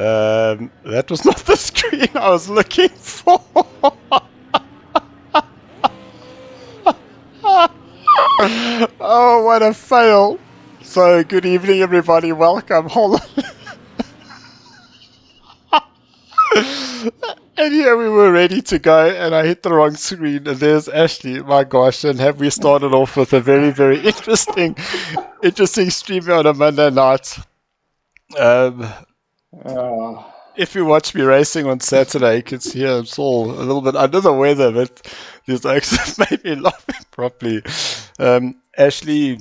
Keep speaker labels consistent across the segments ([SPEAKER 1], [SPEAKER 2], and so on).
[SPEAKER 1] That was not the screen I was looking for. Oh, what a fail. So, good evening, everybody. Welcome. Hold on. And here we were ready to go, and I hit the wrong screen, and there's Ashley. My gosh, and have we started off with a very, very interesting stream on a Monday night. If you watch me racing on Saturday, you can see I'm still a little bit under the weather, but these accents made me laugh properly. Ashley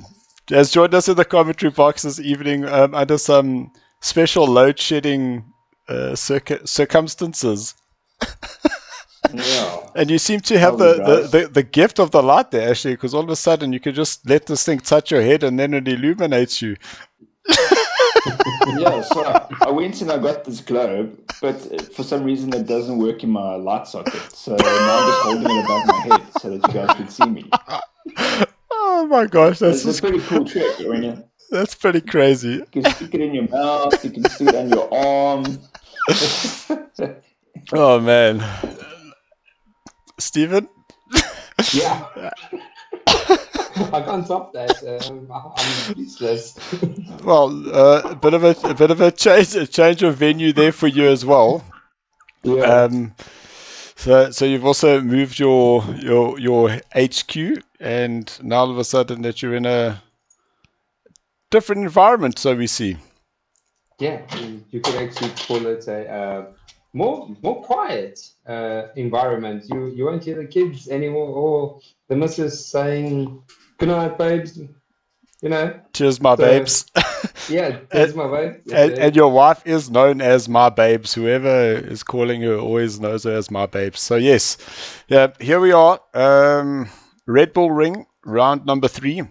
[SPEAKER 1] has joined us in the commentary box this evening under some special load-shedding circumstances.
[SPEAKER 2] Yeah.
[SPEAKER 1] And you seem to have the gift of the light there, Ashley, because all of a sudden you can just let this thing touch your head and then it illuminates you.
[SPEAKER 2] Yeah, so I went and I got this globe, but for some reason it doesn't work in my light socket. So now I'm just holding it above my head so that you guys can see me.
[SPEAKER 1] Oh my gosh, that's
[SPEAKER 2] a pretty cool trick, Irina.
[SPEAKER 1] That's pretty crazy.
[SPEAKER 2] You can stick it in your mouth, you can stick it on your arm.
[SPEAKER 1] Oh man. Steven?
[SPEAKER 3] Yeah. I can't top that. I'm useless.
[SPEAKER 1] Well, a bit of a change of venue there for you as well.
[SPEAKER 3] Yeah.
[SPEAKER 1] So you've also moved your HQ, and now all of a sudden that you're in a different environment. So we see.
[SPEAKER 3] Yeah, you could actually call it a more quiet environment. You won't hear the kids anymore, or the missus saying, "Good night, babes." You know.
[SPEAKER 1] Cheers, my babes.
[SPEAKER 3] Yeah, cheers, my babes.
[SPEAKER 1] And your wife is known as my babes. Whoever is calling her always knows her as my babes. So yes, yeah. Here we are. Red Bull Ring, round number 3.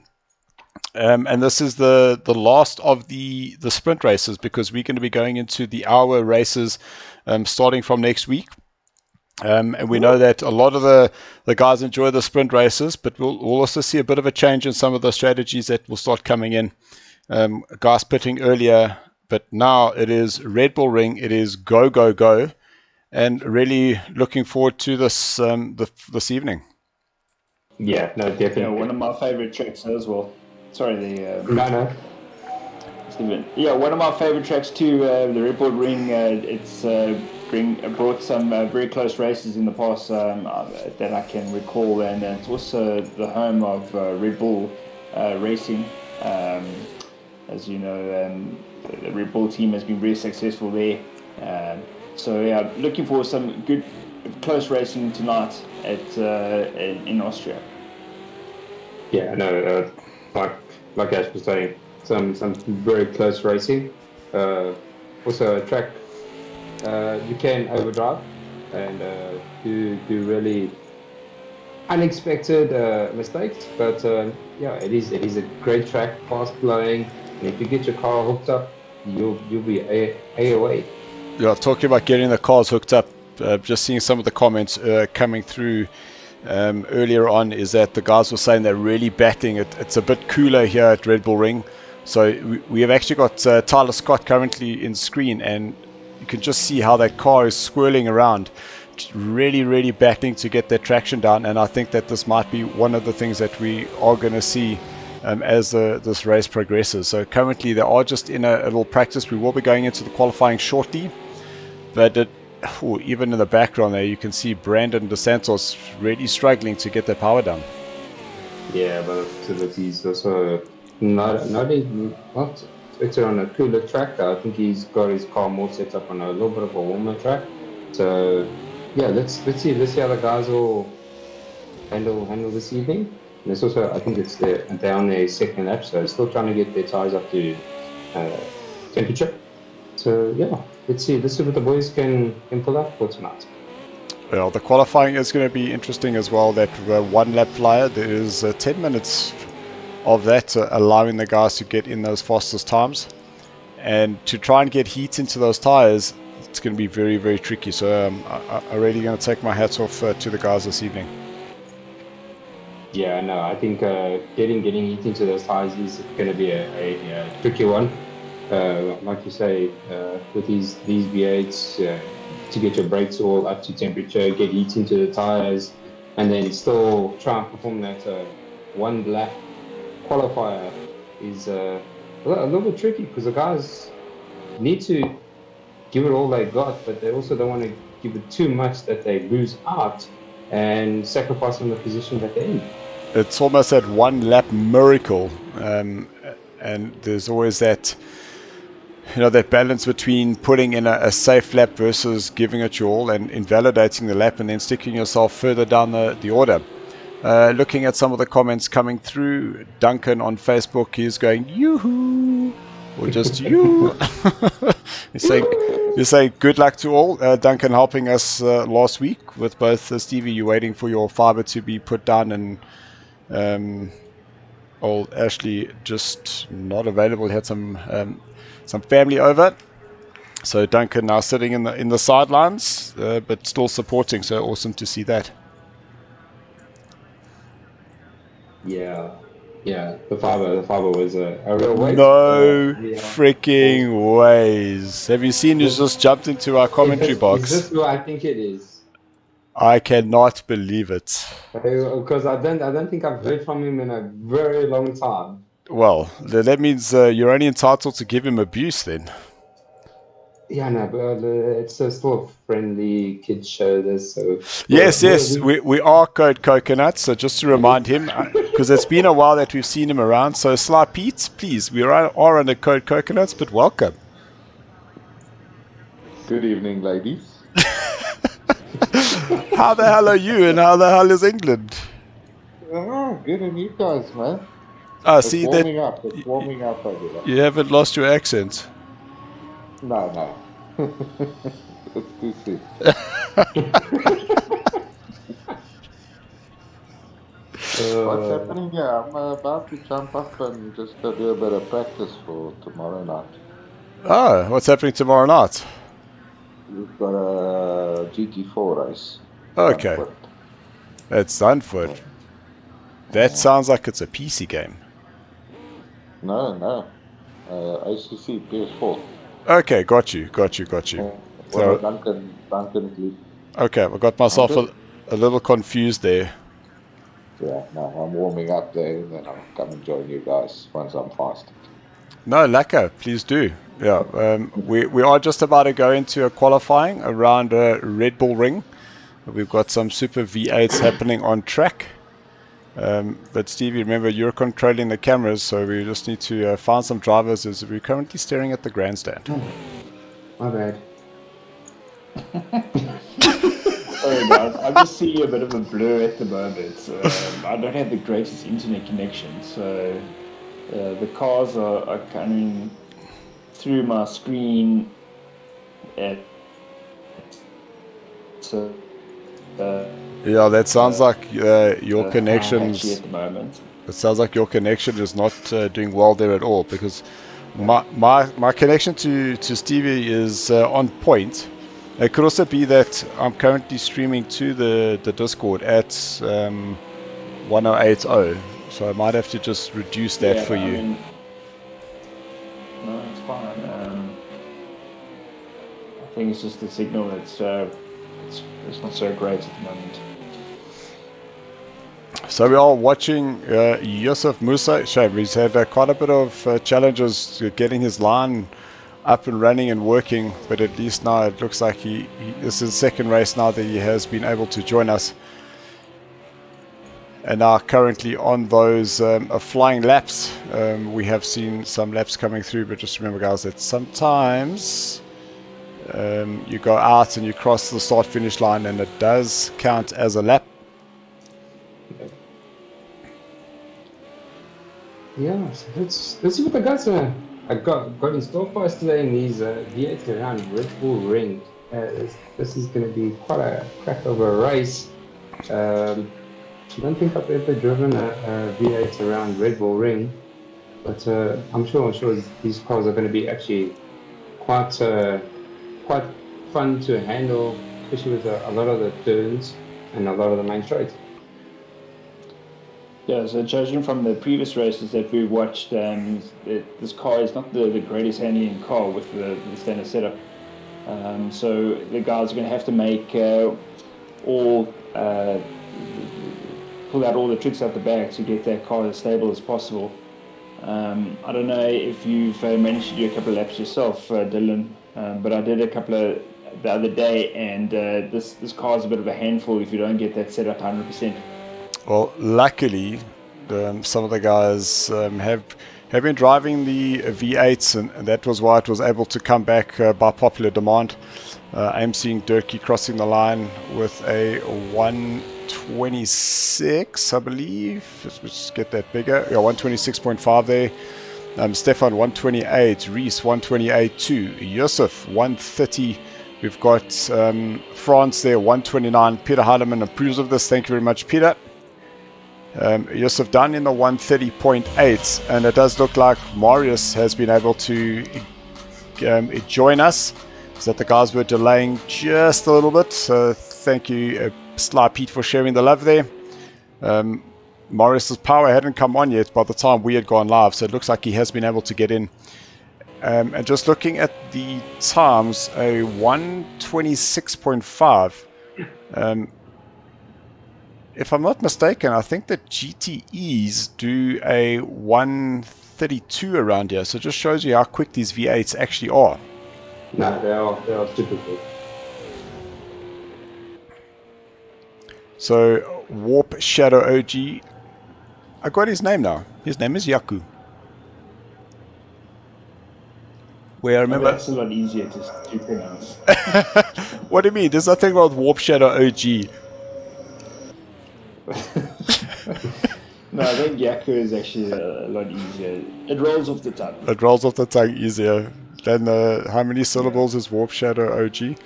[SPEAKER 1] And this is the last of the sprint races, because we're going to be going into the hour races starting from next week. And we know that a lot of the guys enjoy the sprint races, but we'll also see a bit of a change in some of the strategies that will start coming in. Guys pitting earlier, but now it is Red Bull Ring. It is go, go, go. And really looking forward to this this evening.
[SPEAKER 3] Yeah, no, definitely.
[SPEAKER 2] Yeah, one of my favorite tracks as well. Sorry,
[SPEAKER 3] No.
[SPEAKER 2] Yeah, one of my favorite tracks too, the Red Bull Ring. It's brought some very close races in the past that I can recall, and it's also the home of Red Bull Racing. As you know, the Red Bull team has been very successful there. So yeah, looking for some good close racing tonight in Austria.
[SPEAKER 3] Yeah, no, like Ash was saying, some very close racing. Also a track you can overdrive and do really unexpected mistakes. But yeah, it is a great track, fast flowing. And if you get your car hooked up, you'll be A-away.
[SPEAKER 1] Yeah, talking about getting the cars hooked up. Just seeing some of the comments coming through earlier on is that the guys were saying they're really battling it. It's a bit cooler here at Red Bull Ring. So we have actually got Tyler Scott currently in screen, and you can just see how that car is swirling around. Just really, really battling to get that traction down. And I think that this might be one of the things that we are going to see as this race progresses. So currently they are just in a little practice. We will be going into the qualifying shortly. But even in the background there, you can see Brandon DeSantos really struggling to get that power down.
[SPEAKER 3] Yeah, but he's also not expected on a cooler track. I think he's got his car more set up on a little bit of a warmer track. So yeah, let's see how the guys will handle this evening. And there's also, I think they're on their second lap, so still trying to get their tires up to temperature. So yeah, let's see what the boys can pull up for tonight.
[SPEAKER 1] Well, the qualifying is going to be interesting as well. That one lap flyer, there is 10 minutes of that, allowing the guys to get in those fastest times, and to try and get heat into those tires, it's going to be very, very tricky. So I'm really going to take my hats off to the guys this evening.
[SPEAKER 3] Yeah, no, I think getting heat into those tires is going to be a tricky one. like you say, with these V8s, to get your brakes all up to temperature, get heat into the tires, and then still try and perform that one lap qualifier is a little bit tricky, because the guys need to give it all they got, but they also don't want to give it too much that they lose out and sacrifice on the position that they're in.
[SPEAKER 1] It's almost that one lap miracle, and there's always that, that balance between putting in a safe lap versus giving it your all and invalidating the lap and then sticking yourself further down the order. Looking at some of the comments coming through, Duncan on Facebook, he's going yoo-hoo, or just you. He's saying good luck to all. Duncan helping us last week with both Stevie. You're waiting for your fiber to be put down, and old Ashley just not available. He had some family over, so Duncan now sitting in the sidelines, but still supporting. So awesome to see that.
[SPEAKER 3] Yeah, the fiber was a real waste.
[SPEAKER 1] No freaking ways. Have you seen who's just jumped into our commentary box?
[SPEAKER 3] Is this who I think it is?
[SPEAKER 1] I cannot believe it.
[SPEAKER 3] Because I don't think I've heard from him in a very long time.
[SPEAKER 1] Well, that means you're only entitled to give him abuse then.
[SPEAKER 3] Yeah, no, but it's still a friendly kids show. This, so
[SPEAKER 1] yes, we are Code Coconut. So just to remind him, because it's been a while that we've seen him around. So Sly Pete, please, we are under Code Coconuts, but welcome.
[SPEAKER 4] Good evening, ladies.
[SPEAKER 1] How the hell are you, and how the hell is England?
[SPEAKER 4] Oh, good on you guys, man.
[SPEAKER 1] It's
[SPEAKER 4] warming up over there.
[SPEAKER 1] You haven't lost your accent.
[SPEAKER 4] No. It's too soon. What's happening here? I'm about to jump up and just do a bit of practice for tomorrow night.
[SPEAKER 1] Oh, what's happening tomorrow night?
[SPEAKER 4] We've got a GT4 race.
[SPEAKER 1] Okay. That's Zandvoort. That sounds like it's a PC game.
[SPEAKER 4] No. ACC PS4.
[SPEAKER 1] Okay, got you.
[SPEAKER 4] So Duncan lead.
[SPEAKER 1] Okay, I got myself a little confused there.
[SPEAKER 4] Yeah, no, I'm warming up there, and then I'll come and join you guys once I'm fasted.
[SPEAKER 1] No, lekker, please do. Yeah, we are just about to go into a qualifying around Red Bull Ring. We've got some Super V8s happening on track. But Stevie, remember, you're controlling the cameras, so we just need to find some drivers as we're currently staring at the grandstand.
[SPEAKER 3] My bad.
[SPEAKER 2] Sorry guys, I just see a bit of a blur at the moment. I don't have the greatest internet connection, so the cars are coming through my screen
[SPEAKER 1] yeah, that sounds like your connections.
[SPEAKER 2] At the moment.
[SPEAKER 1] It sounds like your connection is not doing well there at all, because my connection to Stevie is on point. It could also be that I'm currently streaming to the Discord at 1080, so I might have to just reduce that for you.
[SPEAKER 2] No, it's fine. I think it's just the signal that's it's not so great at the moment.
[SPEAKER 1] So we are watching Yusuf Musa. Shame, he's had quite a bit of challenges getting his line up and running and working, but at least now it looks like this is his second race now that he has been able to join us, and are currently on those flying laps. We have seen some laps coming through, but just remember guys that sometimes you go out and you cross the start finish line and it does count as a lap.
[SPEAKER 3] Yeah, so let's see what the guys got in store for us today in these V8s around Red Bull Ring. This is going to be quite a crack of a race. I don't think I've ever driven a V8 around Red Bull Ring, but I'm sure these cars are going to be actually quite fun to handle, especially with a lot of the turns and a lot of the main straights.
[SPEAKER 2] Yeah, so judging from the previous races that we watched, this car is not the greatest handling car with the standard setup. So the guys are going to have to make all pull out all the tricks out the bag to get that car as stable as possible. I don't know if you've managed to do a couple of laps yourself, Dylan, but I did a couple of the other day, and this car is a bit of a handful if you don't get that set up 100%.
[SPEAKER 1] Well, luckily, some of the guys have been driving the V8s, and that was why it was able to come back by popular demand. I'm seeing Durkee crossing the line with a 126, I believe. Let's get that bigger. Yeah, 126.5 there. Stefan 128, Reese 128.2, Yusuf 130. We've got France there 129. Peter Heidemann approves of this. Thank you very much, Peter. Yusuf done in the 130.8, and it does look like Marius has been able to join us. So that the guys were delaying just a little bit. So thank you, Sly Pete, for sharing the love there. Marius's power hadn't come on yet by the time we had gone live, so it looks like he has been able to get in. And just looking at the times, a 126.5. If I'm not mistaken, I think the GTEs do a 132 around here. So it just shows you how quick these V8s actually are.
[SPEAKER 3] No, they are super quick.
[SPEAKER 1] So Warp Shadow OG, I got his name now. His name is Yaku. Where I remember.
[SPEAKER 2] That's a lot easier to pronounce.
[SPEAKER 1] What do you mean? There's nothing wrong with Warp Shadow OG.
[SPEAKER 2] No, I think Yaku is actually a lot easier. It rolls off the tongue.
[SPEAKER 1] It rolls off the tongue easier. Then how many syllables is Warp Shadow OG?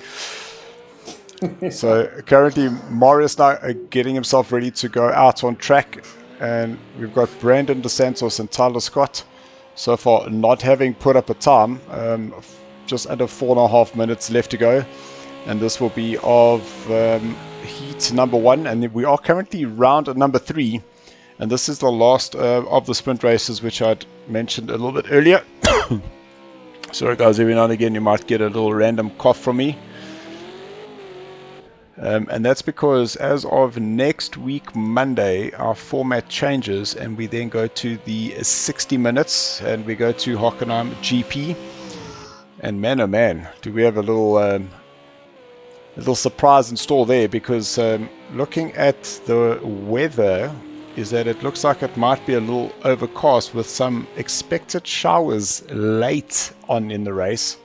[SPEAKER 1] So currently Marius now getting himself ready to go out on track, and we've got Brandon DeSantos and Tyler Scott so far not having put up a time. Just under 4.5 minutes left to go, and this will be of heat number 1, and we are currently round number 3, and this is the last of the sprint races, which I'd mentioned a little bit earlier. Sorry guys, every now and again you might get a little random cough from me. And that's because as of next week, Monday, our format changes, and we then go to the 60 minutes, and we go to Hockenheim GP. And man, oh man, do we have a little surprise in store there, because looking at the weather, is that it looks like it might be a little overcast with some expected showers late on in the race.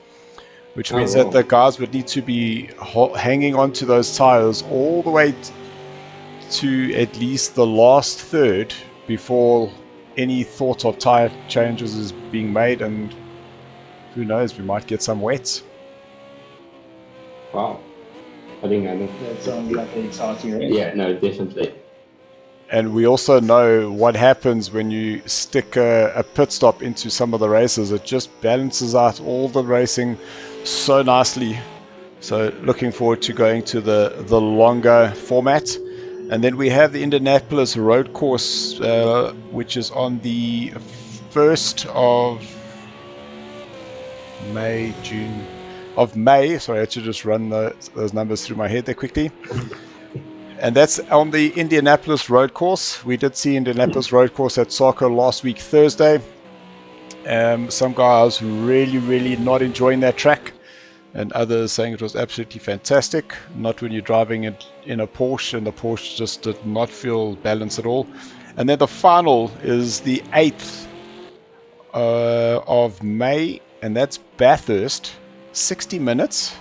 [SPEAKER 1] Which means that the guys would need to be hanging on to those tires all the way to at least the last third before any thought of tire changes is being made, and who knows, we might get some wets.
[SPEAKER 3] Wow. I think
[SPEAKER 2] That sounds like an exciting race.
[SPEAKER 3] Yeah, no, definitely.
[SPEAKER 1] And we also know what happens when you stick a pit stop into some of the races. It just balances out all the racing so nicely. So looking forward to going to the longer format. And then we have the Indianapolis road course, which is on the 1st of May. Sorry, I had to just run those numbers through my head there quickly. And that's on the Indianapolis road course. We did see Indianapolis road course at SARCO last week, Thursday. Some guys really not enjoying that track, and others saying it was absolutely fantastic. Not when you're driving it in a Porsche, and the Porsche just did not feel balanced at all. And then the final is the 8th of May, and that's Bathurst, 60 minutes.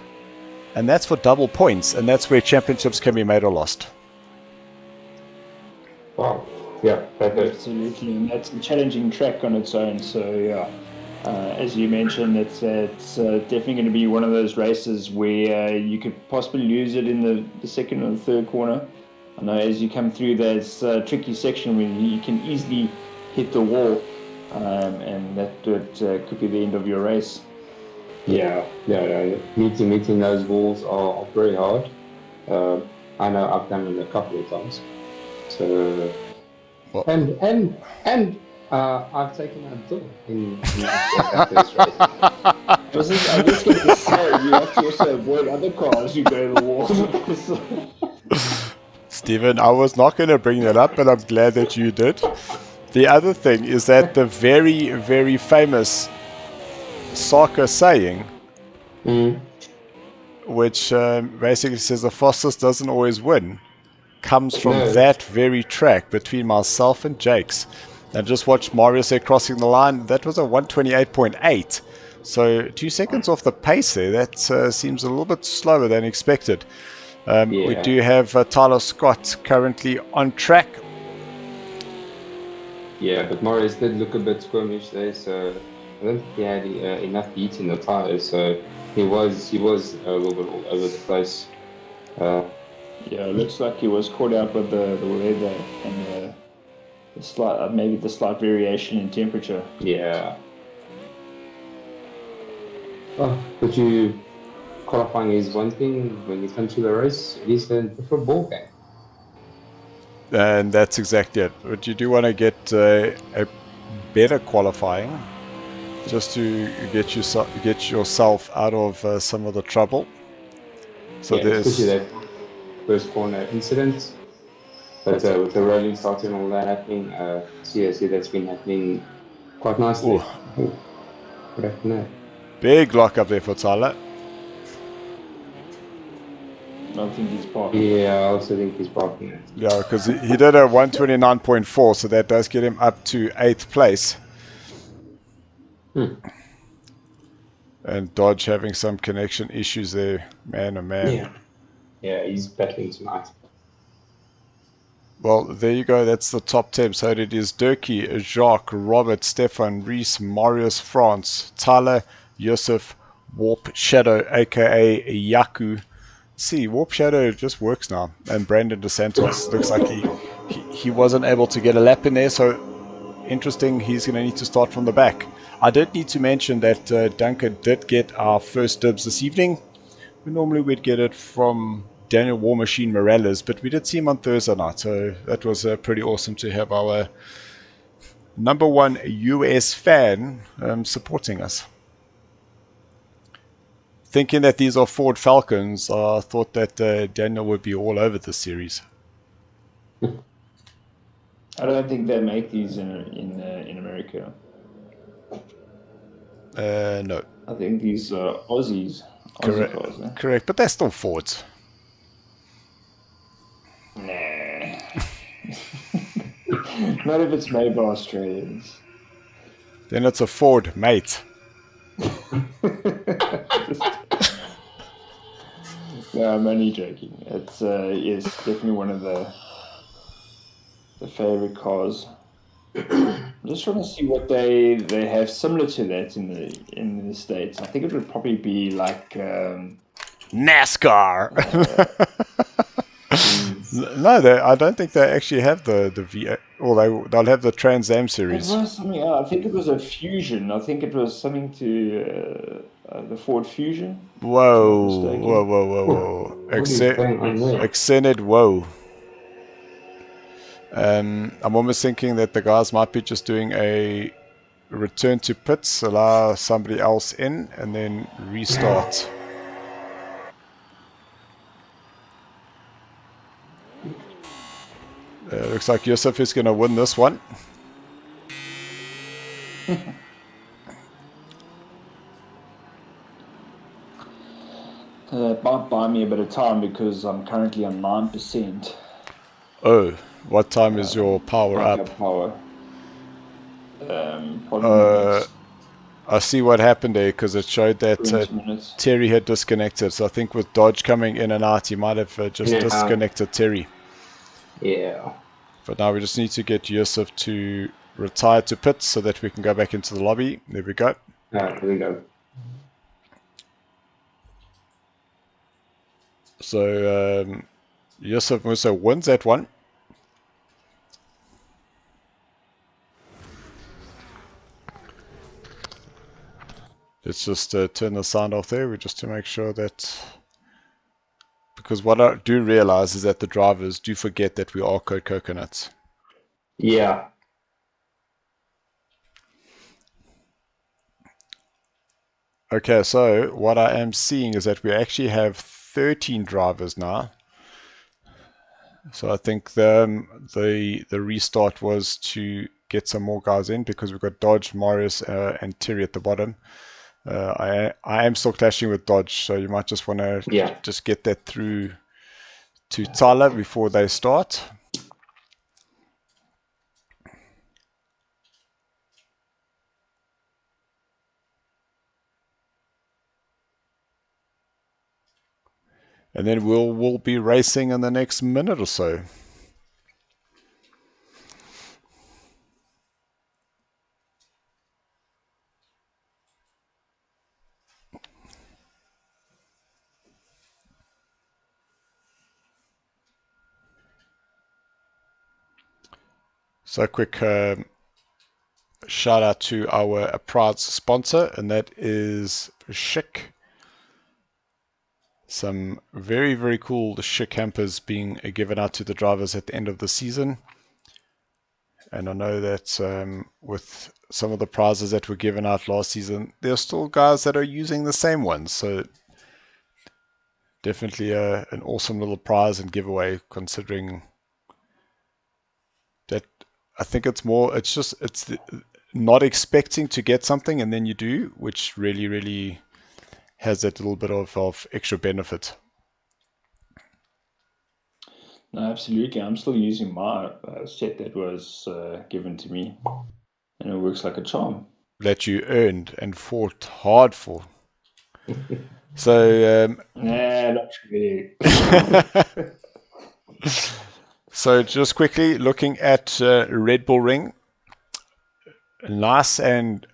[SPEAKER 1] And that's for double points, and that's where championships can be made or lost.
[SPEAKER 3] Wow. Yeah, perfect.
[SPEAKER 2] Absolutely, and that's a challenging track on its own. So yeah, as you mentioned, it's definitely going to be one of those races where you could possibly lose it in the second or the third corner. I know as you come through there's a tricky section where you can easily hit the wall, and that could be the end of your race.
[SPEAKER 3] Yeah. Meeting those walls are very hard. I know I've done it a couple of times. So And I've taken a door in that first race.
[SPEAKER 2] I was just going to say, you have to also avoid other cars who go to the walls.
[SPEAKER 1] Stephen, I was not going to bring that up, but I'm glad that you did. The other thing is that the very, very famous SARCO saying, which basically says the fastest doesn't always win, comes from that very track between myself and Jake's. And just watch Marius there crossing the line. That was a 128.8. So 2 seconds off the pace there. That seems a little bit slower than expected. We do have Tyler Scott currently on track.
[SPEAKER 3] Yeah, but Marius did look a bit squirmish there, so I don't think he had enough heat in the tires, so he was a little bit all over the place.
[SPEAKER 2] Yeah, it looks like he was caught out with the weather and the slight, maybe the slight variation in temperature.
[SPEAKER 3] Yeah. Oh, but qualifying is one thing. When you come to the race, it is a different ball game.
[SPEAKER 1] And that's exactly it. But you do want to get a better qualifying, just to get yourself out of some of the trouble. So there's
[SPEAKER 3] especially that first corner incident. But with the rolling start and all that happening, see that's been happening quite nicely. What happened there?
[SPEAKER 1] Big lock up there for Tyler.
[SPEAKER 2] I don't think he's parking.
[SPEAKER 3] Yeah, I also think he's parking it.
[SPEAKER 1] Yeah, because he did a 129.4, so that does get him up to 8th place. And Dodge having some connection issues there, man, oh man.
[SPEAKER 3] Yeah, he's battling tonight.
[SPEAKER 1] Well, there you go. That's the top 10. So it is Durkee, Jacques, Robert, Stefan, Reese, Marius, France, Tyler, Yusuf, Warp Shadow, aka Yaku. See, Warp Shadow just works now. And Brandon DeSantos looks like he wasn't able to get a lap in there. So interesting. He's going to need to start from the back. I did need to mention that Duncan did get our first dibs this evening. Normally we'd get it from Daniel War Machine Morales, but we did see him on Thursday night, so that was pretty awesome to have our #1 US fan supporting us. Thinking that these are Ford Falcons, I thought that Daniel would be all over the series.
[SPEAKER 2] I don't think they make these in America.
[SPEAKER 1] No.
[SPEAKER 2] I think these are Aussies.
[SPEAKER 1] Correct.
[SPEAKER 2] Cars, eh?
[SPEAKER 1] Correct, but they're still Fords.
[SPEAKER 2] Nah. Not if it's made by Australians.
[SPEAKER 1] Then it's a Ford, mate.
[SPEAKER 2] No, I'm only joking. It's yes, definitely one of the favorite cars. I'm just trying to see what they have similar to that in the States. I think it would probably be like
[SPEAKER 1] NASCAR. No, I don't think they actually have the V8, or they'll have the Trans Am series.
[SPEAKER 2] It was something. I think it was a Fusion. I think it was something to the Ford Fusion.
[SPEAKER 1] Whoa. Accented whoa. I'm almost thinking that the guys might be just doing a return to pits, allow somebody else in, and then restart. Looks like Yusuf is going to win this one.
[SPEAKER 2] It might buy me a bit of time because I'm currently on 9%.
[SPEAKER 1] Oh, what time is your power up? I see what happened there because it showed that Terry had disconnected. So I think with Dodge coming in and out, he might have just disconnected Terry.
[SPEAKER 3] Yeah.
[SPEAKER 1] But now we just need to get Yusuf to retire to pits so that we can go back into the lobby. There we go.
[SPEAKER 3] There we go.
[SPEAKER 1] So Yusuf Musa wins that one. Let's just turn the sound off there just to make sure that, because what I do realize is that the drivers do forget that we are Code Coconuts.
[SPEAKER 3] Yeah.
[SPEAKER 1] Okay, so what I am seeing is that we actually have 13 drivers now. So I think the restart was to get some more guys in because we've got Dodge, Morris, and Terry at the bottom. I am still clashing with Dodge, so you might just want to just get that through to Tyler before they start. And then we'll be racing in the next minute or so. So quick shout out to our proud sponsor, and that is Schick. Some very, very cool Schick campers being given out to the drivers at the end of the season. And I know that with some of the prizes that were given out last season, there are still guys that are using the same ones. So definitely an awesome little prize and giveaway, considering that I think it's not expecting to get something and then you do, which really, really has that little bit of extra benefit.
[SPEAKER 2] No, absolutely. I'm still using my set that was given to me, and it works like a charm.
[SPEAKER 1] That you earned and fought hard for. So
[SPEAKER 2] nah, not really.
[SPEAKER 1] So just quickly looking at Red Bull Ring, nice and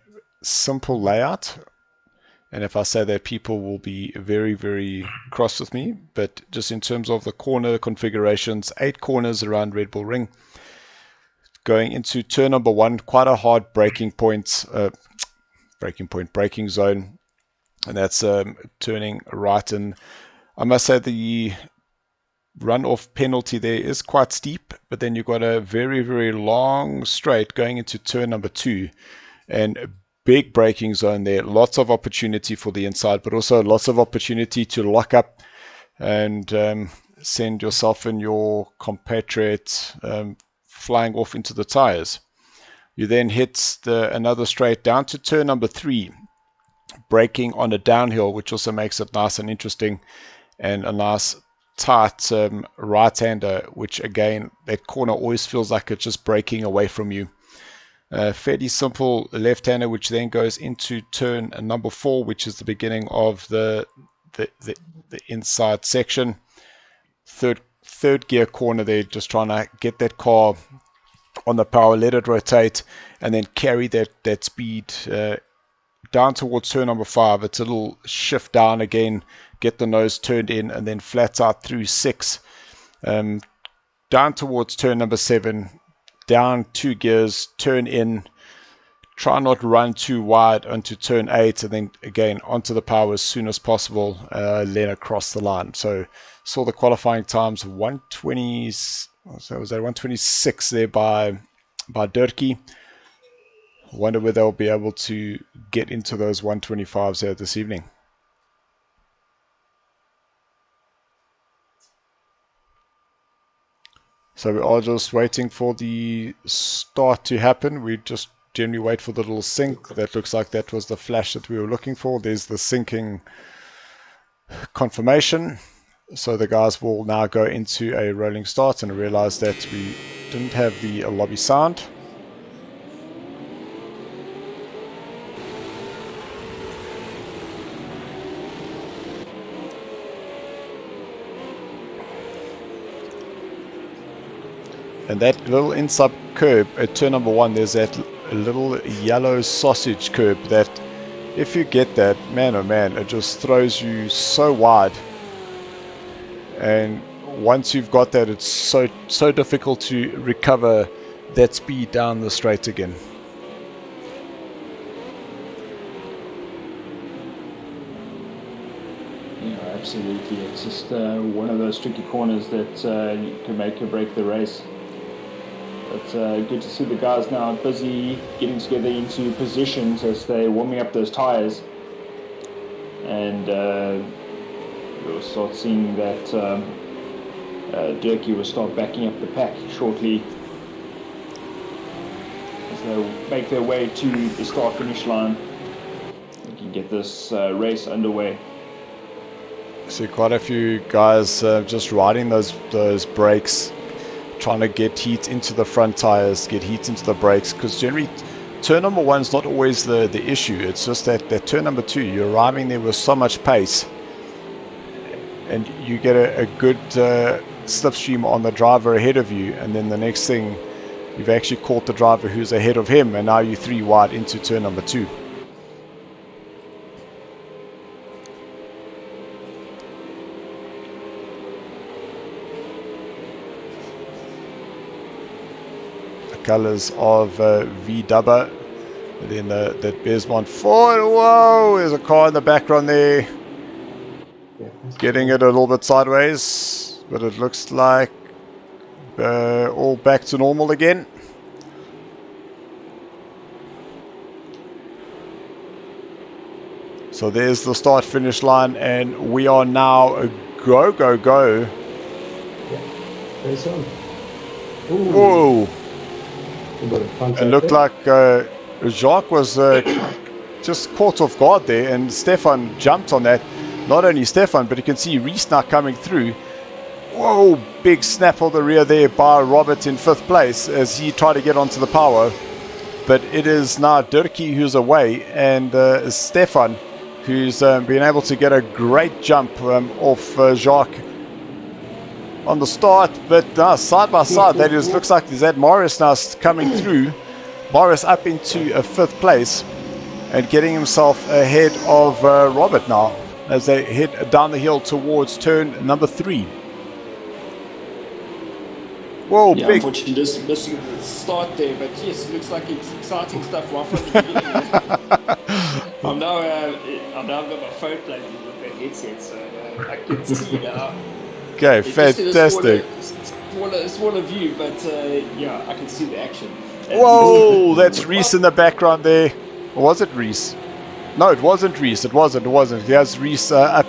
[SPEAKER 1] simple layout. And if I say that, people will be very, very cross with me. But just in terms of the corner configurations, 8 corners around Red Bull Ring. Going into turn number 1, quite a hard braking zone. And that's turning right. And I must say the run-off penalty there is quite steep. But then you've got a very, very long straight going into turn number 2. And big braking zone there, lots of opportunity for the inside, but also lots of opportunity to lock up and send yourself and your compatriot flying off into the tires. You then hit another straight down to turn number 3, braking on a downhill, which also makes it nice and interesting, and a nice tight right-hander, which again, that corner always feels like it's just braking away from you. Fairly simple left-hander, which then goes into turn number 4, which is the beginning of the inside section. Third gear corner there, just trying to get that car on the power, let it rotate, and then carry that speed down towards turn number 5. It's a little shift down again, get the nose turned in, and then flat out through 6. Down towards turn number 7. Down 2 gears, turn in, try not to run too wide onto turn 8, and then again onto the power as soon as possible, then across the line. So saw the qualifying times 120, so was that 126 there by Durkee. Wonder whether they'll be able to get into those 125s here this evening. So we are just waiting for the start to happen. We just generally wait for the little sync. That looks like that was the flash that we were looking for. There's the syncing confirmation. So the guys will now go into a rolling start and realize that we didn't have the lobby sound. And that little inside curb at turn number 1, there's that little yellow sausage curb that if you get that, man oh man, it just throws you so wide. And once you've got that, it's so difficult to recover that speed down the straight again.
[SPEAKER 2] Yeah, absolutely. It's just one of those tricky corners that you can make or break the race. But good to see the guys now busy getting together into positions as they're warming up those tyres. And we'll start seeing that Durkee will start backing up the pack shortly as they make their way to the start-finish line. We can get this race underway.
[SPEAKER 1] See quite a few guys just riding those brakes, trying to get heat into the front tires, get heat into the brakes, because generally turn number 1's not always the issue. It's just that turn number 2, you're arriving there with so much pace and you get a good slipstream on the driver ahead of you, and then the next thing you've actually caught the driver who's ahead of him, and now you're 3 wide into turn number 2. Colors of V-Dubber, and then that Besmont Ford. Whoa, there's a car in the background there, getting it a little bit sideways, but it looks like all back to normal again. So there's the start finish line, and we are now a go. Whoa. It looked like Jacques was just caught off guard there, and Stefan jumped on that. Not only Stefan, but you can see Reese now coming through. Whoa, big snap of the rear there by Robert in 5th place as he tried to get onto the power. But it is now Durkee who's away, and Stefan who's been able to get a great jump off Jacques on the start, but side by side, that is, looks like there's Morris now coming through. Morris up into a 5th place and getting himself ahead of Robert now as they head down the hill towards turn number 3. Whoa,
[SPEAKER 5] yeah,
[SPEAKER 2] big.
[SPEAKER 5] Unfortunately, just missing the start there, but yes, it looks like it's exciting stuff right from the beginning. I've now got my phone plugged in with the headset, so I can see now.
[SPEAKER 1] Okay, fantastic.
[SPEAKER 5] Smaller view, but yeah, I can see the action.
[SPEAKER 1] Whoa, that's Reese in the background there. Or was it Reese? No, it wasn't Reese. It wasn't. He has Reese up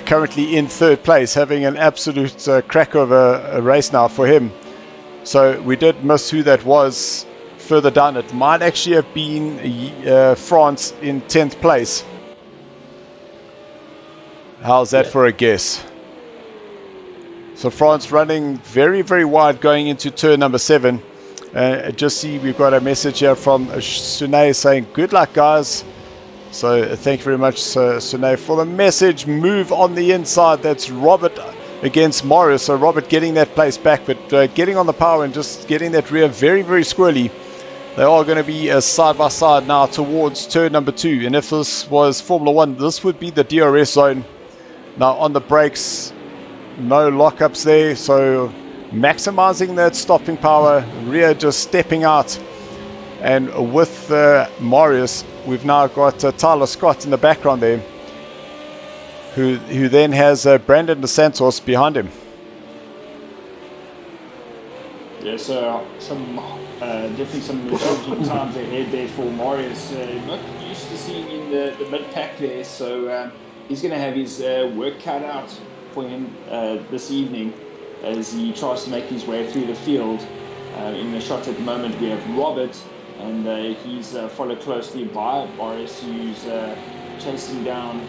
[SPEAKER 1] currently in 3rd place, having an absolute crack of a race now for him. So we did miss who that was further down. It might actually have been France in 10th place. How's that for a guess? So France running very, very wide going into turn number 7. Just see we've got a message here from Sunay saying, good luck, guys. So thank you very much, Sunay, for the message. Move on the inside. That's Robert against Morris. So Robert getting that place back, but getting on the power and just getting that rear very, very squirrely. They are going to be side by side now towards turn number 2. And if this was Formula 1, this would be the DRS zone. Now on the brakes, no lockups there, so maximizing that stopping power, rear just stepping out. And with Marius, we've now got Tyler Scott in the background there, who then has Brandon DeSantos behind him.
[SPEAKER 5] Yeah, so definitely some challenging times ahead there for Marius. Not used to seeing in the mid-pack there, so he's going to have his work cut out for him this evening as he tries to make his way through the field. In the shot at the moment we have Robert, and he's followed closely by Boris, who's chasing down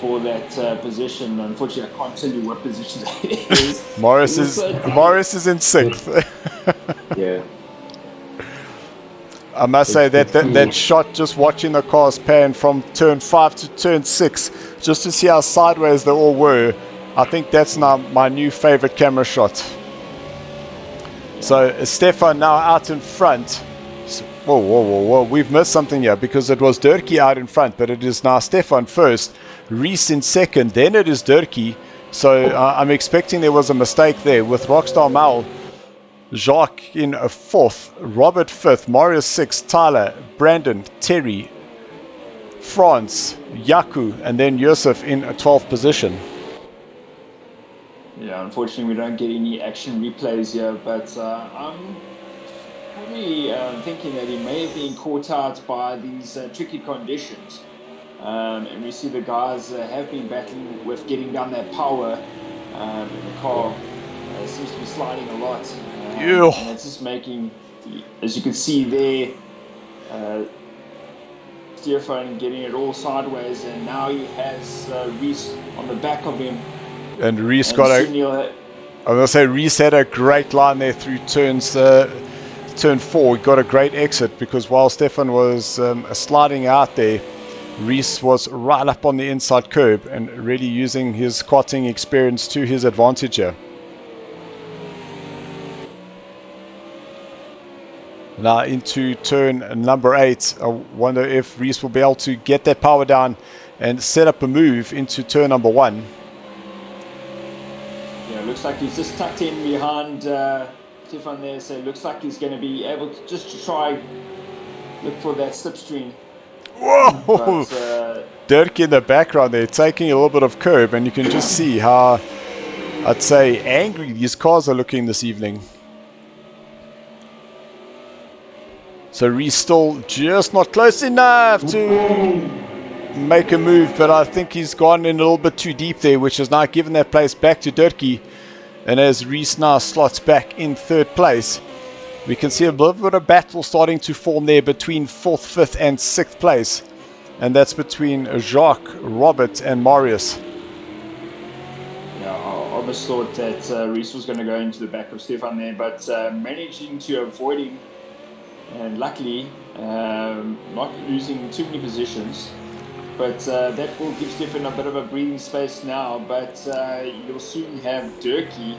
[SPEAKER 5] for that position. Unfortunately, I can't tell you what position it is.
[SPEAKER 1] Morris is in 6th.
[SPEAKER 3] Yeah.
[SPEAKER 1] I must say that shot, just watching the cars pan from turn 5 to turn 6, just to see how sideways they all were, I think that's now my new favorite camera shot. So Stefan now out in front. Whoa, we've missed something here, because it was Durkee out in front, but it is now Stefan first, Reese in 2nd, then it is Durkee. So I'm expecting there was a mistake there with Rockstar Mal. Jacques in 4th, Robert 5th, Marius 6th, Tyler, Brandon, Terry, France, Yaku, and then Yusuf in a 12th position.
[SPEAKER 5] Yeah, unfortunately we don't get any action replays here, but I'm probably thinking that he may have been caught out by these tricky conditions. And we see the guys have been battling with getting down that power. And the car seems to be sliding a lot. And it's just making, as you can see there, Stefan getting it all sideways, and now he has Reese on the back of him.
[SPEAKER 1] And Reese got a... I'm going to say Reese had a great line there through turn 4. He got a great exit because while Stefan was sliding out there, Reese was right up on the inside curb and really using his quadding experience to his advantage here. Now into turn number 8. I wonder if Reese will be able to get that power down and set up a move into turn number 1.
[SPEAKER 5] Yeah, looks like he's just tucked in behind Stefan there, so it looks like he's going to be able to just to try look for that slipstream.
[SPEAKER 1] Whoa!
[SPEAKER 5] But,
[SPEAKER 1] Dirk in the background there taking a little bit of curb, and you can just see how, I'd say, angry these cars are looking this evening. So Reese still just not close enough to make a move, but I think he's gone in a little bit too deep there, which has now given that place back to Dirkie. And as Reese now slots back in 3rd place, we can see a little bit of battle starting to form there between 4th, 5th and 6th place. And that's between Jacques, Robert and Marius.
[SPEAKER 5] Yeah, I almost thought that Reese was going to go into the back of Stefan there, but managing to avoid him. And luckily, not losing too many positions. But that will give Stefan a bit of a breathing space now. But you'll soon have Dirkie.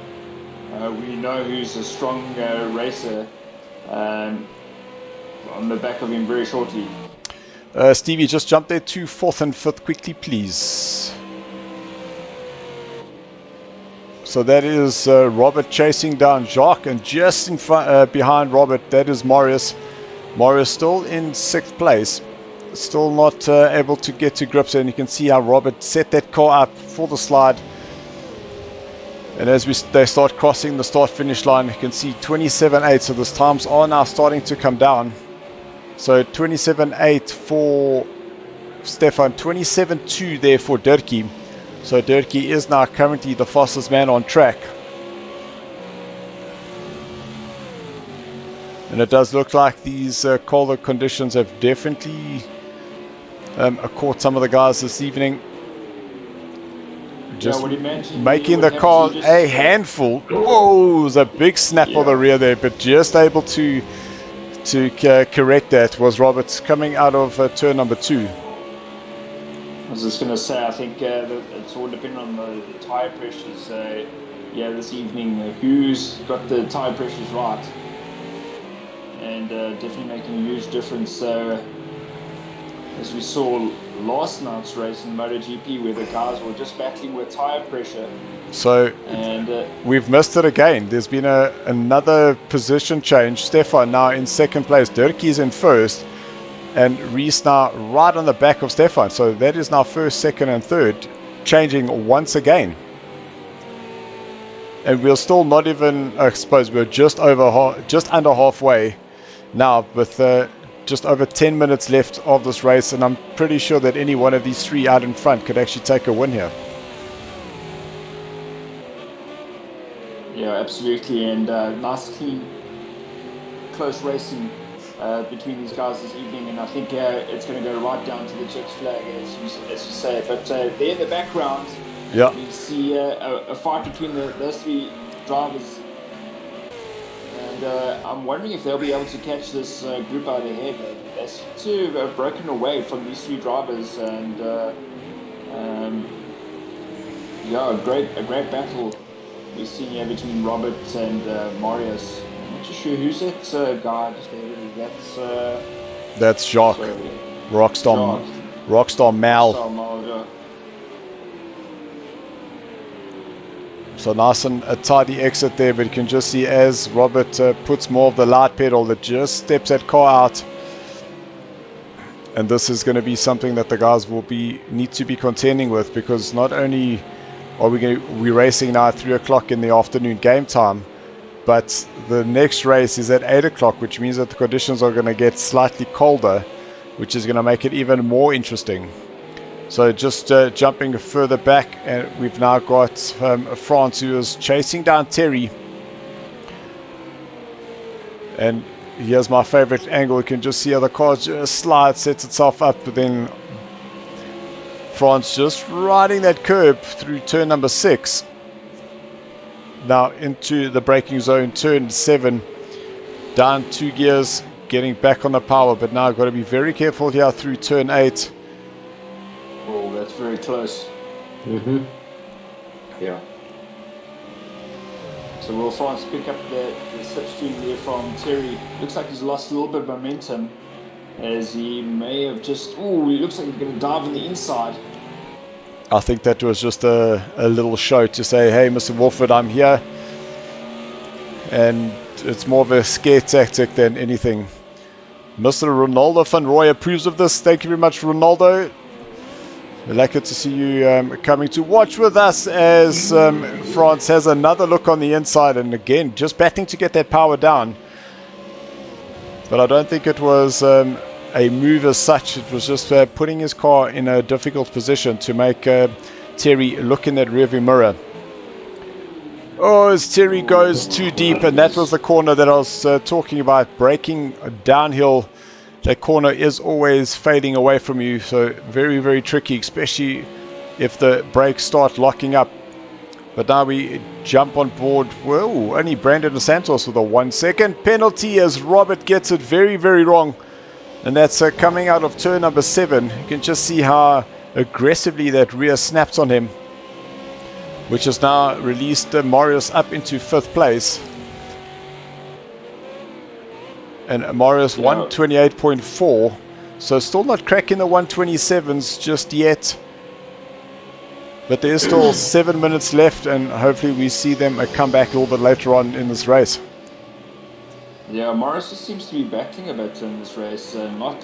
[SPEAKER 5] We know who's a strong racer on the back of him very shortly.
[SPEAKER 1] Stevie, just jump there to 4th and 5th quickly, please. So that is Robert chasing down Jacques, and just in front, behind Robert, that is Marius. Marius still in 6th place, still not able to get to grips, and you can see how Robert set that car up for the slide. And as they start crossing the start-finish line, you can see 27.8, so those times are now starting to come down. So 27.8 for Stefan, 27.2 there for Dirkie. So Dirkie is now currently the fastest man on track. And it does look like these colder conditions have definitely caught some of the guys this evening. Just making the car a handful. Whoa, it was a big snap on the rear there, but just able to correct that was Roberts coming out of turn number 2.
[SPEAKER 5] I was just going to say, I think it's all depending on the tyre pressures. This evening, who's got the tyre pressures right, and definitely making a huge difference. As we saw last night's race in MotoGP, where the guys were just battling with tyre pressure.
[SPEAKER 1] So we've missed it again. There's been another position change. Stefan now in 2nd place. Dirkie's in 1st. And Reese now right on the back of Stefan. So that is now 1st, 2nd and 3rd. Changing once again. And we're still not even, I suppose we're just under halfway now, with just over 10 minutes left of this race. And I'm pretty sure that any one of these 3 out in front could actually take a win here.
[SPEAKER 5] Yeah, absolutely, and nice, clean, close racing between these guys this evening, and I think it's going to go right down to the Czech flag, as you say. But there in the background, we see a fight between those 3 drivers, and I'm wondering if they'll be able to catch this group out ahead. They seem to have broken away from these 3 drivers, and a great battle we're seeing here between Robert and Marius. I'm not too sure who's that guy just there.
[SPEAKER 1] That's Jacques. Rockstar Mal. So nice and a tidy exit there, but you can just see as Robert puts more of the light pedal, that just steps that car out. And this is going to be something that the guys will need to be contending with, because not only are we racing now at 3 o'clock in the afternoon game time, but the next race is at 8 o'clock, which means that the conditions are going to get slightly colder, which is going to make it even more interesting. So just jumping further back, and we've now got France, who is chasing down Terry. And here's my favorite angle. You can just see how the car just slides, sets itself up, but then France just riding that curb through turn number 6. Now into the braking zone, turn 7, down 2 gears, getting back on the power, but now got to be very careful here through turn 8.
[SPEAKER 5] Oh, that's very close.
[SPEAKER 3] Yeah.
[SPEAKER 5] So will France pick up the slipstream there from Terry? Looks like he's lost a little bit of momentum, as he may have just... Oh, he looks like he's going to dive on the inside.
[SPEAKER 1] I think that was just a little show to say, hey, Mr. Wolford, I'm here. And it's more of a scare tactic than anything. Mr. Ronaldo van Roy approves of this. Thank you very much, Ronaldo. Lucky to see you coming to watch with us as France has another look on the inside, and again just battling to get that power down, but I don't think it was a move as such. It was just putting his car in a difficult position to make Terry look in that rearview mirror. Oh, as Terry goes too deep, and that was the corner that I was talking about, braking downhill. That corner is always fading away from you, so very, very tricky, especially if the brakes start locking up. But now we jump on board. Whoa, only Brandon Santos with a 1 second penalty as Robert gets it very, very wrong. And that's coming out of turn number 7. You can just see how aggressively that rear snaps on him, which has now released Marius up into 5th place. And Marius 128.4, so still not cracking the 127s just yet, but there is still 7 minutes left, and hopefully we see them come back a little bit later on in this race.
[SPEAKER 5] Yeah, Morris seems to be battling a bit in this race, not